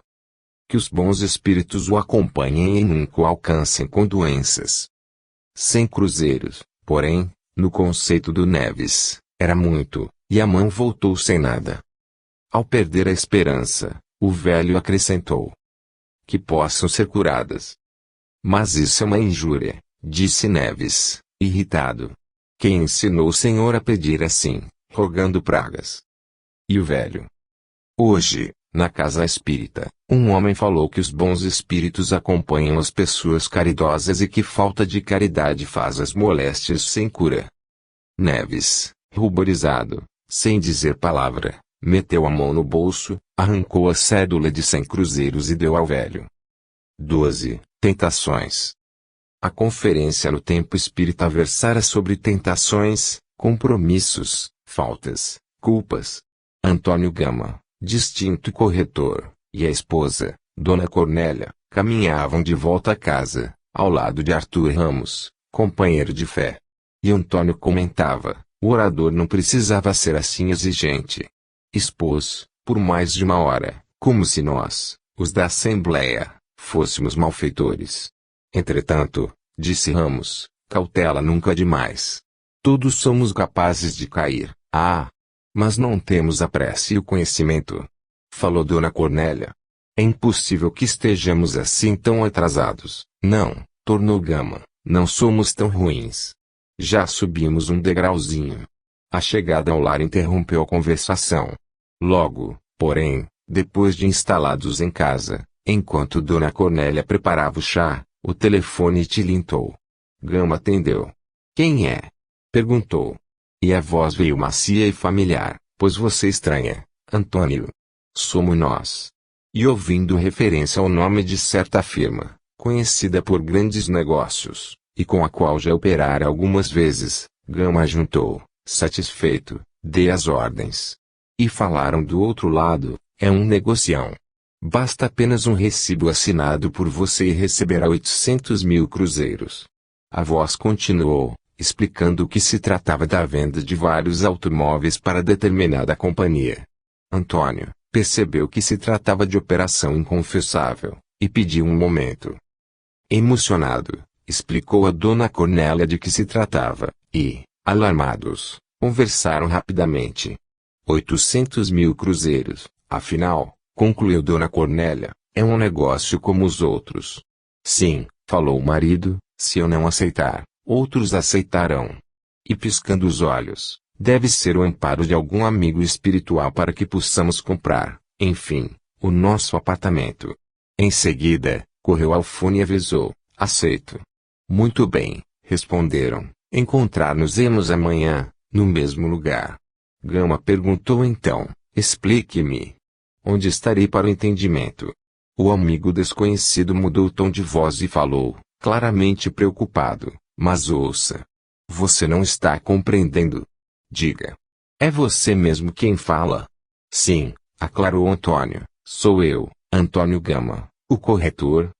[SPEAKER 1] Que os bons espíritos o acompanhem e nunca o alcancem com doenças. 100 cruzeiros, porém, no conceito do Neves, era muito, e a mão voltou sem nada. Ao perder a esperança, o velho acrescentou. Que possam ser curadas. Mas isso é uma injúria, disse Neves, irritado. Quem ensinou o Senhor a pedir assim, rogando pragas? E o velho? Hoje, na casa espírita, um homem falou que os bons espíritos acompanham as pessoas caridosas e que falta de caridade faz as moléstias sem cura. Neves, ruborizado, sem dizer palavra, meteu a mão no bolso, arrancou a cédula de 100 cruzeiros e deu ao velho. 12. Tentações. A conferência no tempo espírita versara sobre tentações, compromissos, faltas, culpas. Antônio Gama, distinto corretor, e a esposa, Dona Cornélia, caminhavam de volta a casa, ao lado de Arthur Ramos, companheiro de fé. E Antônio comentava, o orador não precisava ser assim exigente. Expôs, por mais de uma hora, como se nós, os da Assembleia, fôssemos malfeitores. Entretanto, disse Ramos, cautela nunca é demais. Todos somos capazes de cair, mas não temos a prece e o conhecimento. Falou Dona Cornélia. É impossível que estejamos assim tão atrasados. Não, tornou Gama, não somos tão ruins. Já subimos um degrauzinho. A chegada ao lar interrompeu a conversação. Logo, porém, depois de instalados em casa, enquanto Dona Cornélia preparava o chá, o telefone tilintou. Gama atendeu. Quem é? Perguntou. E a voz veio macia e familiar, pois você estranha, Antônio. Somos nós. E ouvindo referência ao nome de certa firma, conhecida por grandes negócios, e com a qual já operara algumas vezes, Gama juntou, satisfeito, dê as ordens. E falaram do outro lado, é um negocião. Basta apenas um recibo assinado por você e receberá 800.000 cruzeiros. A voz continuou, explicando que se tratava da venda de vários automóveis para determinada companhia. Antônio percebeu que se tratava de operação inconfessável, e pediu um momento. Emocionado, explicou a Dona Cornélia de que se tratava, e, alarmados, conversaram rapidamente. 800.000 cruzeiros, afinal, concluiu Dona Cornélia, é um negócio como os outros. Sim, falou o marido, se eu não aceitar, outros aceitarão. E piscando os olhos, deve ser o amparo de algum amigo espiritual para que possamos comprar, enfim, o nosso apartamento. Em seguida, correu ao fone e avisou, aceito. Muito bem, responderam, encontrar-nos-emos amanhã, no mesmo lugar. Gama perguntou então, explique-me. Onde estarei para o entendimento? O amigo desconhecido mudou o tom de voz e falou, claramente preocupado, mas ouça. Você não está compreendendo. Diga. É você mesmo quem fala? Sim, aclarou Antônio, sou eu, Antônio Gama, o corretor.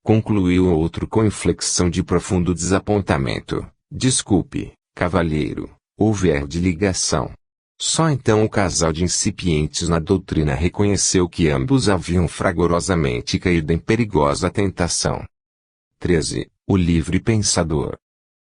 [SPEAKER 1] Concluiu o outro com inflexão de profundo desapontamento. Desculpe, cavalheiro, houve erro de ligação. Só então o casal de incipientes na doutrina reconheceu que ambos haviam fragorosamente caído em perigosa tentação. 13. O livre pensador.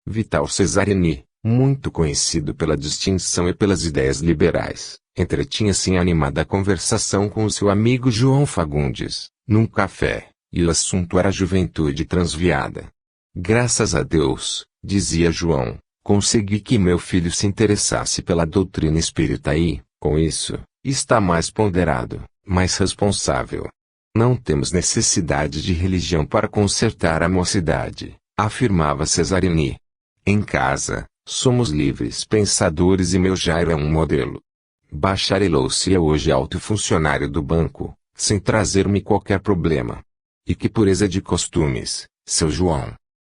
[SPEAKER 1] Vital Cesarini, muito conhecido pela distinção e pelas ideias liberais, entretinha-se em animada conversação com o seu amigo João Fagundes, num café, e o assunto era a juventude transviada. Graças a Deus, dizia João, consegui que meu filho se interessasse pela doutrina espírita e, com isso, está mais ponderado, mais responsável. Não temos necessidade de religião para consertar a mocidade, afirmava Cesarini. Em casa, somos livres pensadores e meu Jairo é um modelo. Bacharelou-se e é hoje alto funcionário do banco, sem trazer-me qualquer problema. E que pureza de costumes, seu João.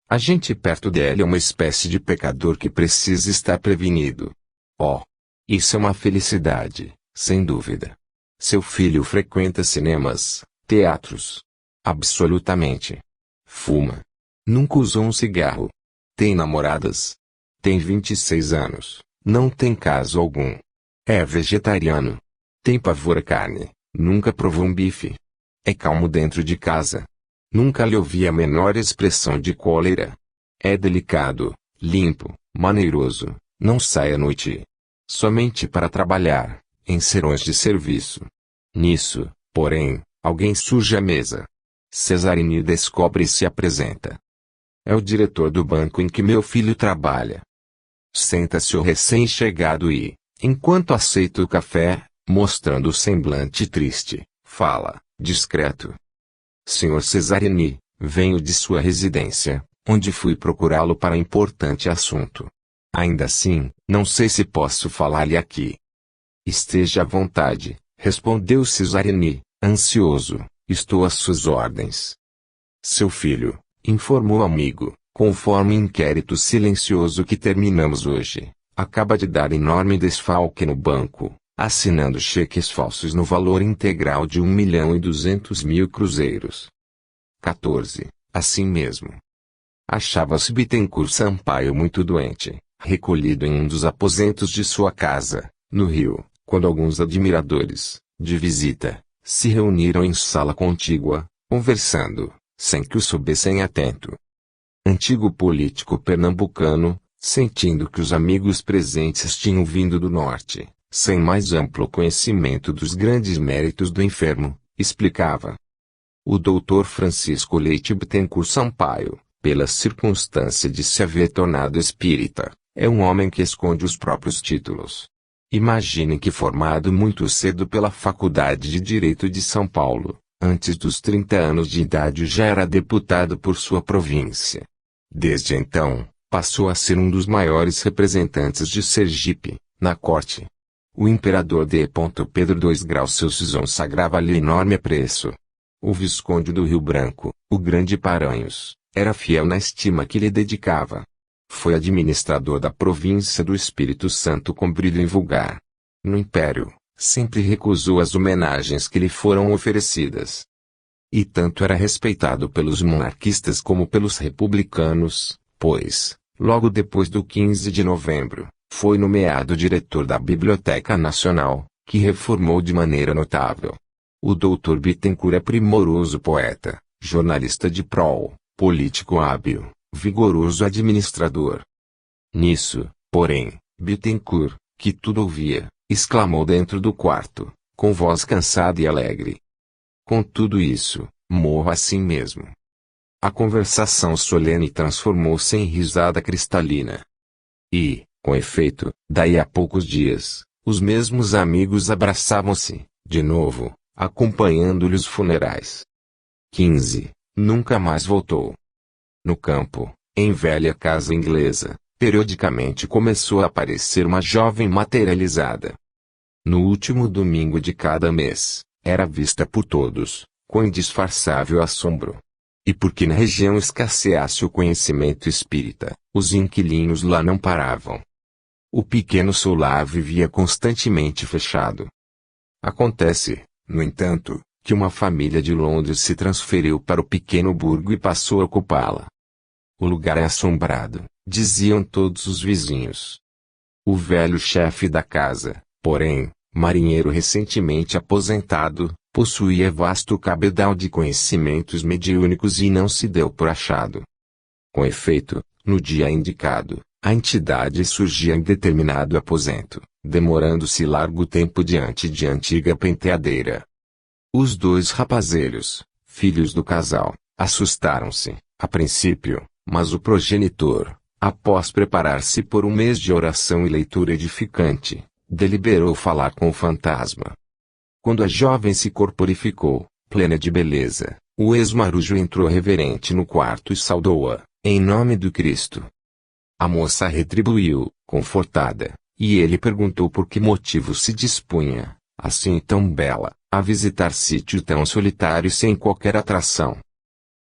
[SPEAKER 1] A gente perto dele é uma espécie de pecador que precisa estar prevenido. Oh! Isso é uma felicidade, sem dúvida. Seu filho frequenta cinemas, teatros. Absolutamente. Fuma. Nunca usou um cigarro. Tem namoradas. Tem 26 anos, não tem caso algum. É vegetariano. Tem pavor à carne, nunca provou um bife. É calmo dentro de casa. Nunca lhe ouvi a menor expressão de cólera. É delicado, limpo, maneiroso, não sai à noite. Somente para trabalhar, em serões de serviço. Nisso, porém, alguém surge à mesa. Cesarini descobre e se apresenta. É o diretor do banco em que meu filho trabalha. Senta-se o recém-chegado e, enquanto aceita o café, mostrando o semblante triste, fala, discreto. Senhor Cesarini, venho de sua residência, onde fui procurá-lo para importante assunto. Ainda assim, não sei se posso falar-lhe aqui. Esteja à vontade, respondeu Cesarini, ansioso, estou às suas ordens. Seu filho, informou o amigo, conforme inquérito silencioso que terminamos hoje, acaba de dar enorme desfalque no banco, assinando cheques falsos no valor integral de 1.200.000 cruzeiros. 14. Assim mesmo. Achava-se Bittencourt Sampaio muito doente, recolhido em um dos aposentos de sua casa, no Rio, quando alguns admiradores, de visita, se reuniram em sala contígua, conversando, sem que o soubessem atento. Antigo político pernambucano, sentindo que os amigos presentes tinham vindo do norte, sem mais amplo conhecimento dos grandes méritos do enfermo, explicava. O doutor Francisco Leite Bittencourt Sampaio, pela circunstância de se haver tornado espírita, é um homem que esconde os próprios títulos. Imagine que formado muito cedo pela Faculdade de Direito de São Paulo, antes dos 30 anos de idade já era deputado por sua província. Desde então, passou a ser um dos maiores representantes de Sergipe, na corte. O imperador D. Pedro II Grauceus consagrava-lhe enorme apreço. O Visconde do Rio Branco, o Grande Paranhos, era fiel na estima que lhe dedicava. Foi administrador da província do Espírito Santo com brilho invulgar. No Império, sempre recusou as homenagens que lhe foram oferecidas. E tanto era respeitado pelos monarquistas como pelos republicanos, pois, logo depois do 15 de novembro, foi nomeado diretor da Biblioteca Nacional, que reformou de maneira notável. O Dr. Bittencourt é primoroso poeta, jornalista de prol, político hábil, vigoroso administrador. Nisso, porém, Bittencourt, que tudo ouvia, exclamou dentro do quarto, com voz cansada e alegre. Com tudo isso, morro assim mesmo. A conversação solene transformou-se em risada cristalina. E, com efeito, daí a poucos dias, os mesmos amigos abraçavam-se, de novo, acompanhando-lhe os funerais. 15. Nunca mais voltou. No campo, em velha casa inglesa, periodicamente começou a aparecer uma jovem materializada. No último domingo de cada mês, era vista por todos, com indisfarçável assombro. E porque na região escasseasse o conhecimento espírita, os inquilinos lá não paravam. O pequeno solar vivia constantemente fechado. Acontece, no entanto, que uma família de Londres se transferiu para o pequeno burgo e passou a ocupá-la. O lugar é assombrado, diziam todos os vizinhos. O velho chefe da casa, Porém, marinheiro recentemente aposentado, possuía vasto cabedal de conhecimentos mediúnicos e não se deu por achado. Com efeito, no dia indicado, a entidade surgia em determinado aposento, demorando-se largo tempo diante de antiga penteadeira. Os dois rapazeiros, filhos do casal, assustaram-se, a princípio, mas o progenitor, após preparar-se por um mês de oração e leitura edificante, deliberou falar com o fantasma. Quando a jovem se corporificou, plena de beleza, o ex-marujo entrou reverente no quarto e saudou-a, em nome do Cristo. A moça retribuiu, confortada, e ele perguntou por que motivo se dispunha, assim tão bela, a visitar sítio tão solitário sem qualquer atração.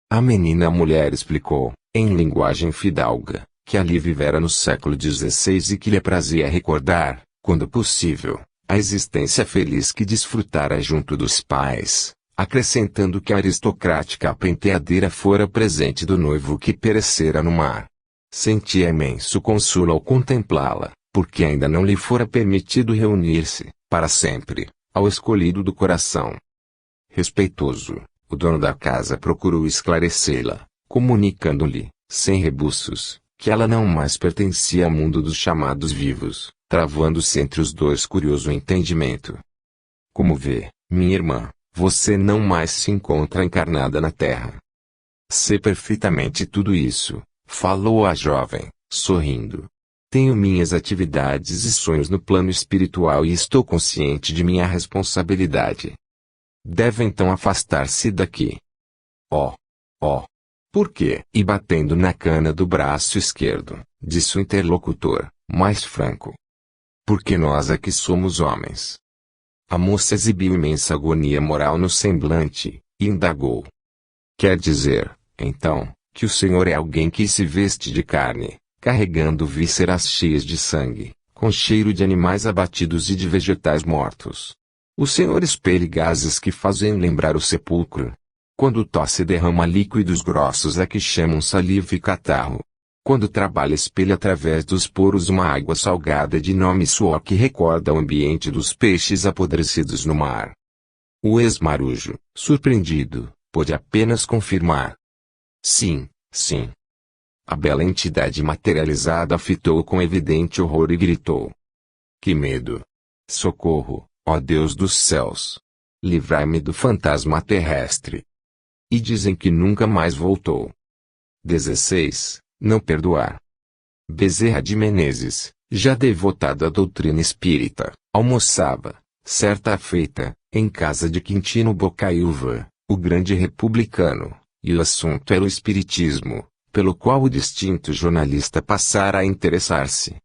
[SPEAKER 1] A mulher explicou, em linguagem fidalga, que ali vivera no século XVI e que lhe prazia recordar, quando possível, a existência feliz que desfrutara junto dos pais, acrescentando que a aristocrática penteadeira fora presente do noivo que perecera no mar. Sentia imenso consolo ao contemplá-la, porque ainda não lhe fora permitido reunir-se, para sempre, ao escolhido do coração. Respeitoso, o dono da casa procurou esclarecê-la, comunicando-lhe, sem rebuços, que ela não mais pertencia ao mundo dos chamados vivos, travando-se entre os dois curioso entendimento. Como vê, minha irmã, você não mais se encontra encarnada na terra. Sei perfeitamente tudo isso, falou a jovem, sorrindo. Tenho minhas atividades e sonhos no plano espiritual e estou consciente de minha responsabilidade. Deve então afastar-se daqui. Oh! Por quê? E batendo na cana do braço esquerdo, disse o interlocutor, mais franco. Porque nós aqui somos homens. A moça exibiu imensa agonia moral no semblante, e indagou. Quer dizer, então, que o senhor é alguém que se veste de carne, carregando vísceras cheias de sangue, com cheiro de animais abatidos e de vegetais mortos. O senhor expele gases que fazem lembrar o sepulcro. Quando tosse derrama líquidos grossos a que chamam saliva e catarro. Quando trabalha espelha através dos poros uma água salgada de nome suor que recorda o ambiente dos peixes apodrecidos no mar. O ex-marujo, surpreendido, pôde apenas confirmar. Sim. A bela entidade materializada a fitou com evidente horror e gritou. Que medo! Socorro, ó Deus dos céus! Livrai-me do fantasma terrestre! E dizem que nunca mais voltou. 16. Não perdoar. Bezerra de Menezes, já devotado à doutrina espírita, almoçava, certa feita, em casa de Quintino Bocaiúva, o grande republicano, e o assunto era o espiritismo, pelo qual o distinto jornalista passara a interessar-se.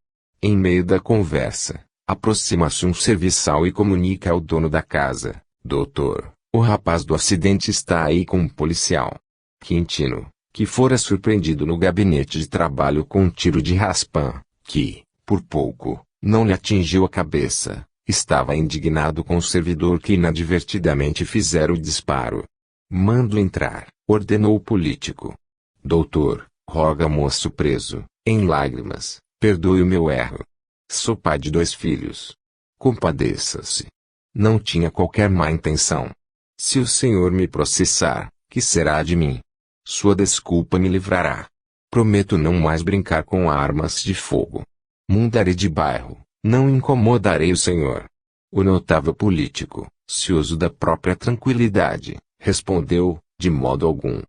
[SPEAKER 1] Em meio da conversa, aproxima-se um serviçal e comunica ao dono da casa, doutor, o rapaz do acidente está aí com um policial. Quintino, que fora surpreendido no gabinete de trabalho com um tiro de raspão, que, por pouco, não lhe atingiu a cabeça, estava indignado com o servidor que inadvertidamente fizera o disparo. Mando entrar, ordenou o político. Doutor, roga moço preso, em lágrimas, perdoe o meu erro. Sou pai de 2 filhos. Compadeça-se. Não tinha qualquer má intenção. Se o senhor me processar, que será de mim? Sua desculpa me livrará. Prometo não mais brincar com armas de fogo. Mudarei de bairro, não incomodarei o senhor. O notável político, cioso da própria tranquilidade, respondeu, de modo algum.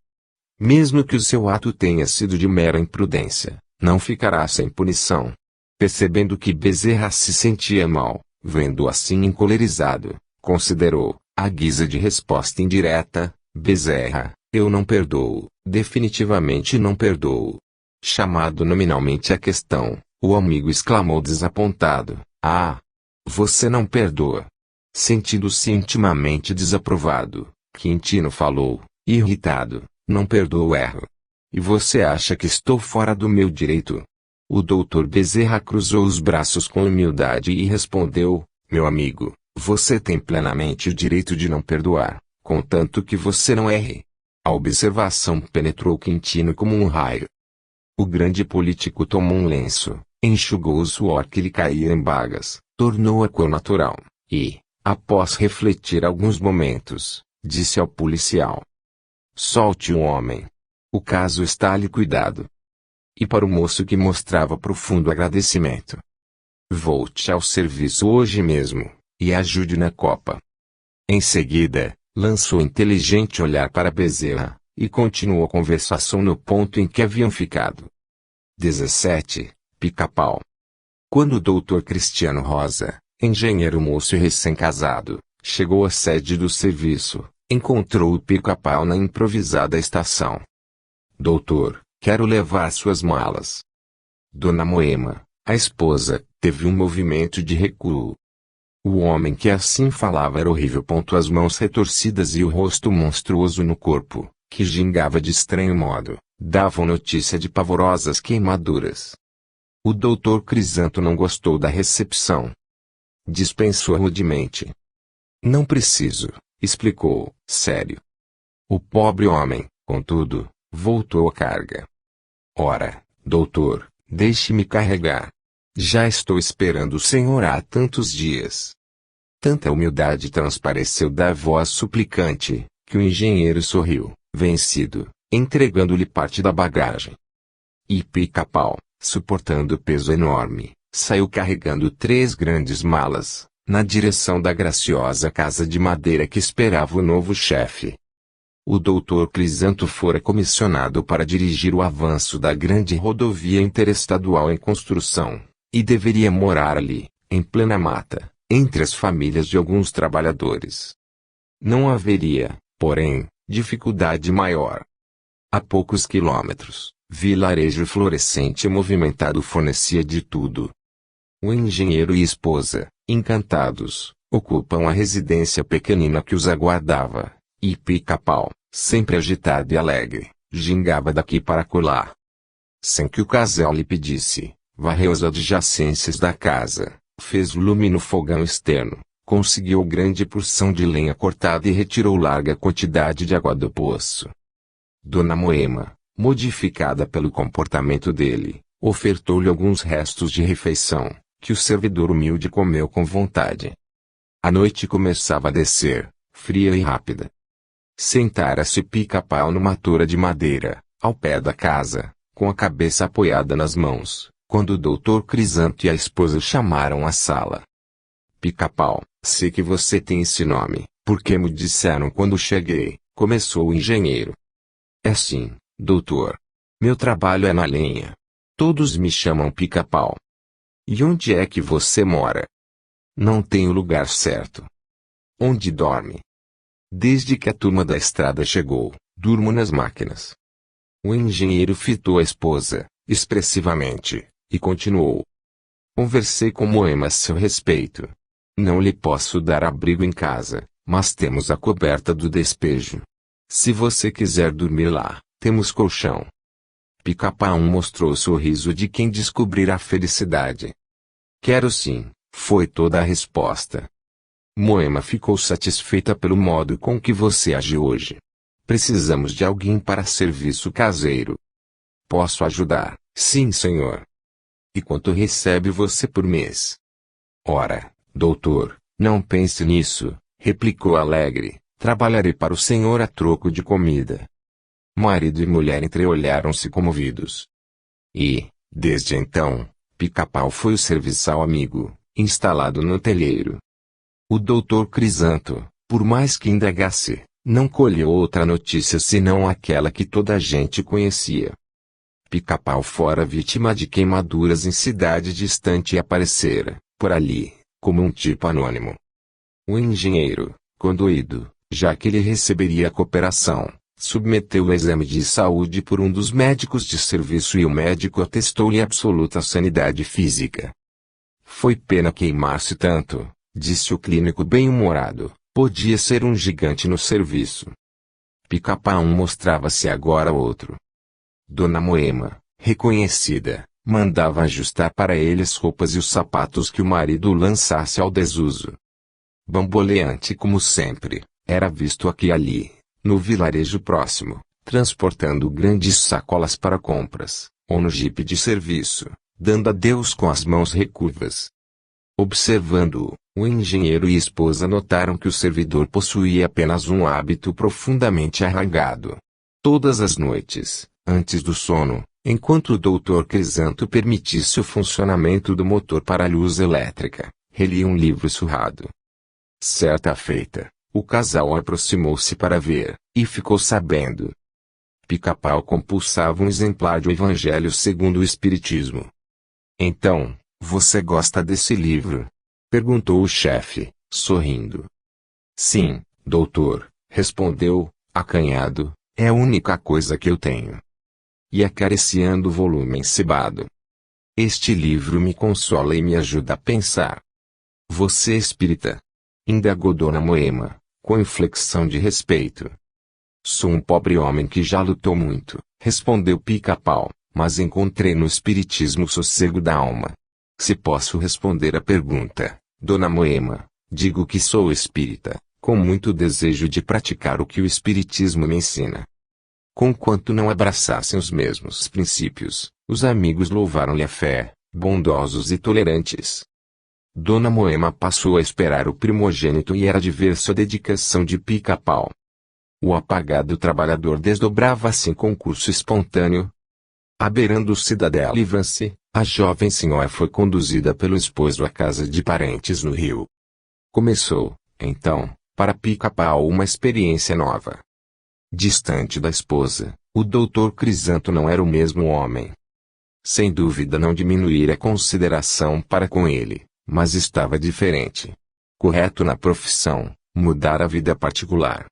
[SPEAKER 1] Mesmo que o seu ato tenha sido de mera imprudência, não ficará sem punição. Percebendo que Bezerra se sentia mal, vendo-o assim encolerizado, considerou, à guisa de resposta indireta, Bezerra, eu não perdoo, definitivamente não perdoo. Chamado nominalmente à questão, o amigo exclamou desapontado, você não perdoa. Sentindo-se intimamente desaprovado, Quintino falou, irritado, não perdoo o erro. E você acha que estou fora do meu direito? O doutor Bezerra cruzou os braços com humildade e respondeu, meu amigo, você tem plenamente o direito de não perdoar, contanto que você não erre. A observação penetrou Quintino como um raio. O grande político tomou um lenço, enxugou o suor que lhe caía em bagas, Tornou a cor natural, e, após refletir alguns momentos, disse ao policial: "Solte o homem. O caso está liquidado." E para o moço que mostrava profundo agradecimento: "Volte ao serviço hoje mesmo, e ajude na copa." Em seguida, lançou inteligente olhar para Bezerra, e continuou a conversação no ponto em que haviam ficado. 17. Pica-Pau. Quando o Dr. Cristiano Rosa, engenheiro moço e recém-casado, chegou à sede do serviço, encontrou o Pica-Pau na improvisada estação. "Doutor, quero levar suas malas." Dona Moema, a esposa, teve um movimento de recuo. O homem que assim falava era horrível. As mãos retorcidas e o rosto monstruoso no corpo, que gingava de estranho modo, davam notícia de pavorosas queimaduras. O doutor Crisanto não gostou da recepção. Dispensou rudemente. "Não preciso", explicou, sério. O pobre homem, contudo, voltou à carga. "Ora, doutor, deixe-me carregar. Já estou esperando o senhor há tantos dias." Tanta humildade transpareceu da voz suplicante, que o engenheiro sorriu, vencido, entregando-lhe parte da bagagem. E Pica-Pau, suportando o peso enorme, saiu carregando 3 grandes malas, na direção da graciosa casa de madeira que esperava o novo chefe. O doutor Crisanto fora comissionado para dirigir o avanço da grande rodovia interestadual em construção, e deveria morar ali, em plena mata, entre as famílias de alguns trabalhadores. Não haveria, porém, dificuldade maior. A poucos quilômetros, vilarejo florescente e movimentado fornecia de tudo. O engenheiro e esposa, encantados, ocupam a residência pequenina que os aguardava, e Pica-Pau, sempre agitado e alegre, gingava daqui para colar. Sem que o casal lhe pedisse, varreu as adjacências da casa, fez lume no fogão externo, conseguiu grande porção de lenha cortada e retirou larga quantidade de água do poço. Dona Moema, modificada pelo comportamento dele, ofertou-lhe alguns restos de refeição, que o servidor humilde comeu com vontade. A noite começava a descer, fria e rápida. Sentara-se Pica-Pau numa tora de madeira, ao pé da casa, com a cabeça apoiada nas mãos, quando o doutor Crisanto e a esposa chamaram à sala. "Pica-Pau, sei que você tem esse nome, porque me disseram quando cheguei", começou o engenheiro. "É sim, doutor. Meu trabalho é na lenha. Todos me chamam Pica-Pau." "E onde é que você mora?" "Não tenho lugar certo." "Onde dorme?" "Desde que a turma da estrada chegou, durmo nas máquinas." O engenheiro fitou a esposa, expressivamente, e continuou: "Conversei com Moema a seu respeito. Não lhe posso dar abrigo em casa, mas temos a coberta do despejo. Se você quiser dormir lá, temos colchão." Pica-Pau mostrou o sorriso de quem descobrira a felicidade. "Quero sim", foi toda a resposta. "Moema ficou satisfeita pelo modo com que você age hoje. Precisamos de alguém para serviço caseiro." "Posso ajudar, sim senhor." "E quanto recebe você por mês?" "Ora, doutor, não pense nisso", replicou alegre, "trabalharei para o senhor a troco de comida." Marido e mulher entreolharam-se comovidos. E, desde então, Pica-Pau foi o serviçal amigo, instalado no telheiro. O doutor Crisanto, por mais que indagasse, não colheu outra notícia senão aquela que toda a gente conhecia. Pica-Pau fora vítima de queimaduras em cidade distante e aparecera, por ali, como um tipo anônimo. O engenheiro, condoído, já que ele receberia a cooperação, submeteu-o a exame de saúde por um dos médicos de serviço e o médico atestou-lhe absoluta sanidade física. "Foi pena queimar-se tanto", disse o clínico bem-humorado, "podia ser um gigante no serviço." Pica-Pau mostrava-se agora outro. Dona Moema, reconhecida, mandava ajustar para ele as roupas e os sapatos que o marido lançasse ao desuso. Bamboleante como sempre, era visto aqui e ali, no vilarejo próximo, transportando grandes sacolas para compras, ou no jipe de serviço, dando adeus com as mãos recurvas. Observando-o, o engenheiro e a esposa notaram que o servidor possuía apenas um hábito profundamente arraigado. Todas as noites, antes do sono, enquanto o Dr. Crisanto permitisse o funcionamento do motor para a luz elétrica, relia um livro surrado. Certa feita, o casal aproximou-se para ver, e ficou sabendo. Pica-Pau compulsava um exemplar do Evangelho segundo o Espiritismo. Então, você gosta desse livro? Perguntou o chefe, sorrindo. Sim, doutor, respondeu, acanhado, é a única coisa que eu tenho. E acariciando o volume encebado. Este livro me consola e me ajuda a pensar. Você é espírita? Indagou Dona Moema, com inflexão de respeito. Sou um pobre homem que já lutou muito, respondeu Pica-Pau, mas encontrei no espiritismo o sossego da alma. Se posso responder a pergunta, Dona Moema, digo que sou espírita, com muito desejo de praticar o que o espiritismo me ensina. Conquanto não abraçassem os mesmos princípios, os amigos louvaram-lhe a fé, bondosos e tolerantes. Dona Moema passou a esperar o primogênito e era de ver sua dedicação de Pica-Pau. O apagado trabalhador desdobrava-se em concurso espontâneo. Abeirando Cidadela Livra-se, a jovem senhora foi conduzida pelo esposo à casa de parentes no Rio. Começou, então, para Pica-Pau uma experiência nova. Distante da esposa, o Dr. Crisanto não era o mesmo homem. Sem dúvida não diminuíra a consideração para com ele, mas estava diferente. Correto na profissão, mudara a vida particular.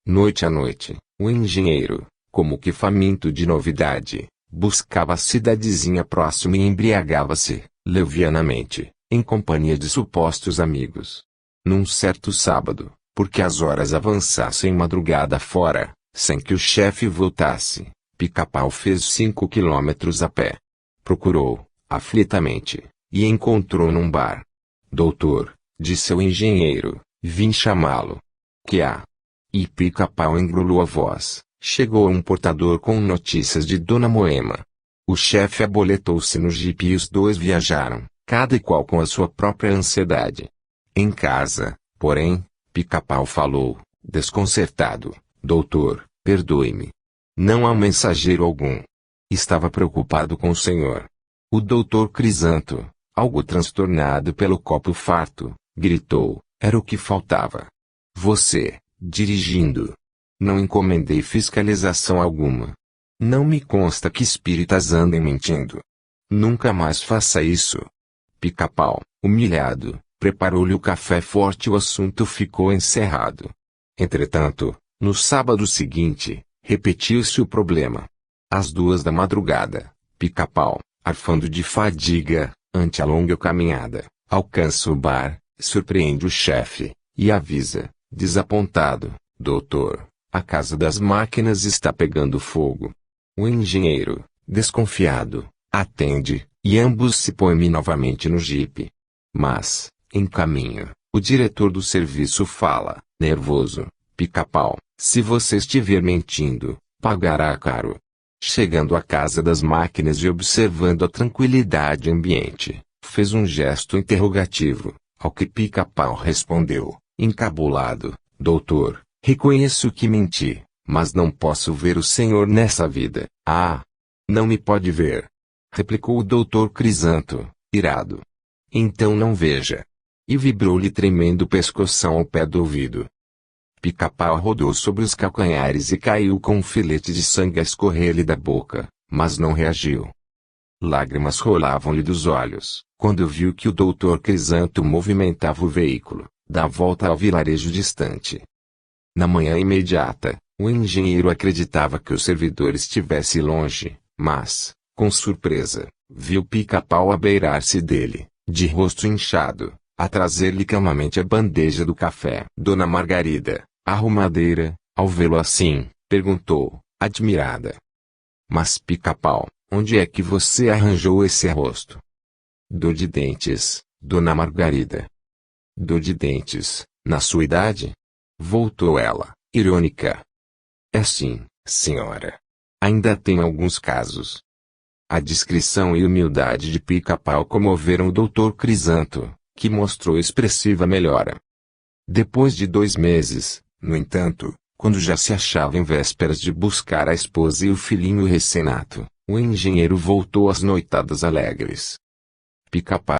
[SPEAKER 1] Noite a noite, o engenheiro, como que faminto de novidade, buscava a cidadezinha próxima e embriagava-se, levianamente, em companhia de supostos amigos. Num certo sábado, porque as horas avançassem madrugada fora, sem que o chefe voltasse, Pica-Pau fez 5 quilômetros a pé. Procurou, aflitamente, e encontrou num bar. Doutor, disse o engenheiro, vim chamá-lo. Que há? E Pica-Pau engrolou a voz. Chegou um portador com notícias de Dona Moema. O chefe aboletou-se no jipe e os dois viajaram, cada qual com a sua própria ansiedade. Em casa, porém, Pica-Pau falou, desconcertado, doutor, perdoe-me. Não há mensageiro algum. Estava preocupado com o senhor. O doutor Crisanto, algo transtornado pelo copo farto, gritou, era o que faltava. Você, dirigindo. Não encomendei fiscalização alguma. Não me consta que espíritas andem mentindo. Nunca mais faça isso. Pica-Pau, humilhado, preparou-lhe o café forte e o assunto ficou encerrado. Entretanto, no sábado seguinte, repetiu-se o problema. Às 2 da madrugada, Pica-Pau, arfando de fadiga, ante a longa caminhada, alcança o bar, surpreende o chefe, e avisa, desapontado, doutor, a casa das máquinas está pegando fogo. O engenheiro, desconfiado, atende, e ambos se põem novamente no jipe. Mas, em caminho, o diretor do serviço fala, nervoso, Pica-Pau, se você estiver mentindo, pagará caro. Chegando à casa das máquinas e observando a tranquilidade ambiente, fez um gesto interrogativo, ao que Pica-Pau respondeu, encabulado, doutor, reconheço que menti, mas não posso ver o senhor nessa vida. Ah! Não me pode ver. Replicou o doutor Crisanto, irado. Então não veja. E vibrou-lhe tremendo o pescoção ao pé do ouvido. Pica-Pau rodou sobre os calcanhares e caiu com um filete de sangue a escorrer-lhe da boca, mas não reagiu. Lágrimas rolavam-lhe dos olhos, quando viu que o doutor Crisanto movimentava o veículo, da volta ao vilarejo distante. Na manhã imediata, o engenheiro acreditava que o servidor estivesse longe, mas, com surpresa, viu Pica-Pau abeirar-se dele, de rosto inchado, a trazer-lhe calmamente a bandeja do café. Dona Margarida, arrumadeira, ao vê-lo assim, perguntou, admirada. Mas Pica-Pau, onde é que você arranjou esse rosto? Dor de dentes, Dona Margarida. Dor de dentes, na sua idade? Voltou ela, irônica. É sim, senhora. Ainda tem alguns casos. A discrição e humildade de Pica-Pau comoveram o doutor Crisanto, que mostrou expressiva melhora. Depois de 2 meses, no entanto, quando já se achava em vésperas de buscar a esposa e o filhinho recém-nato, o engenheiro voltou às noitadas alegres. Pica-pau.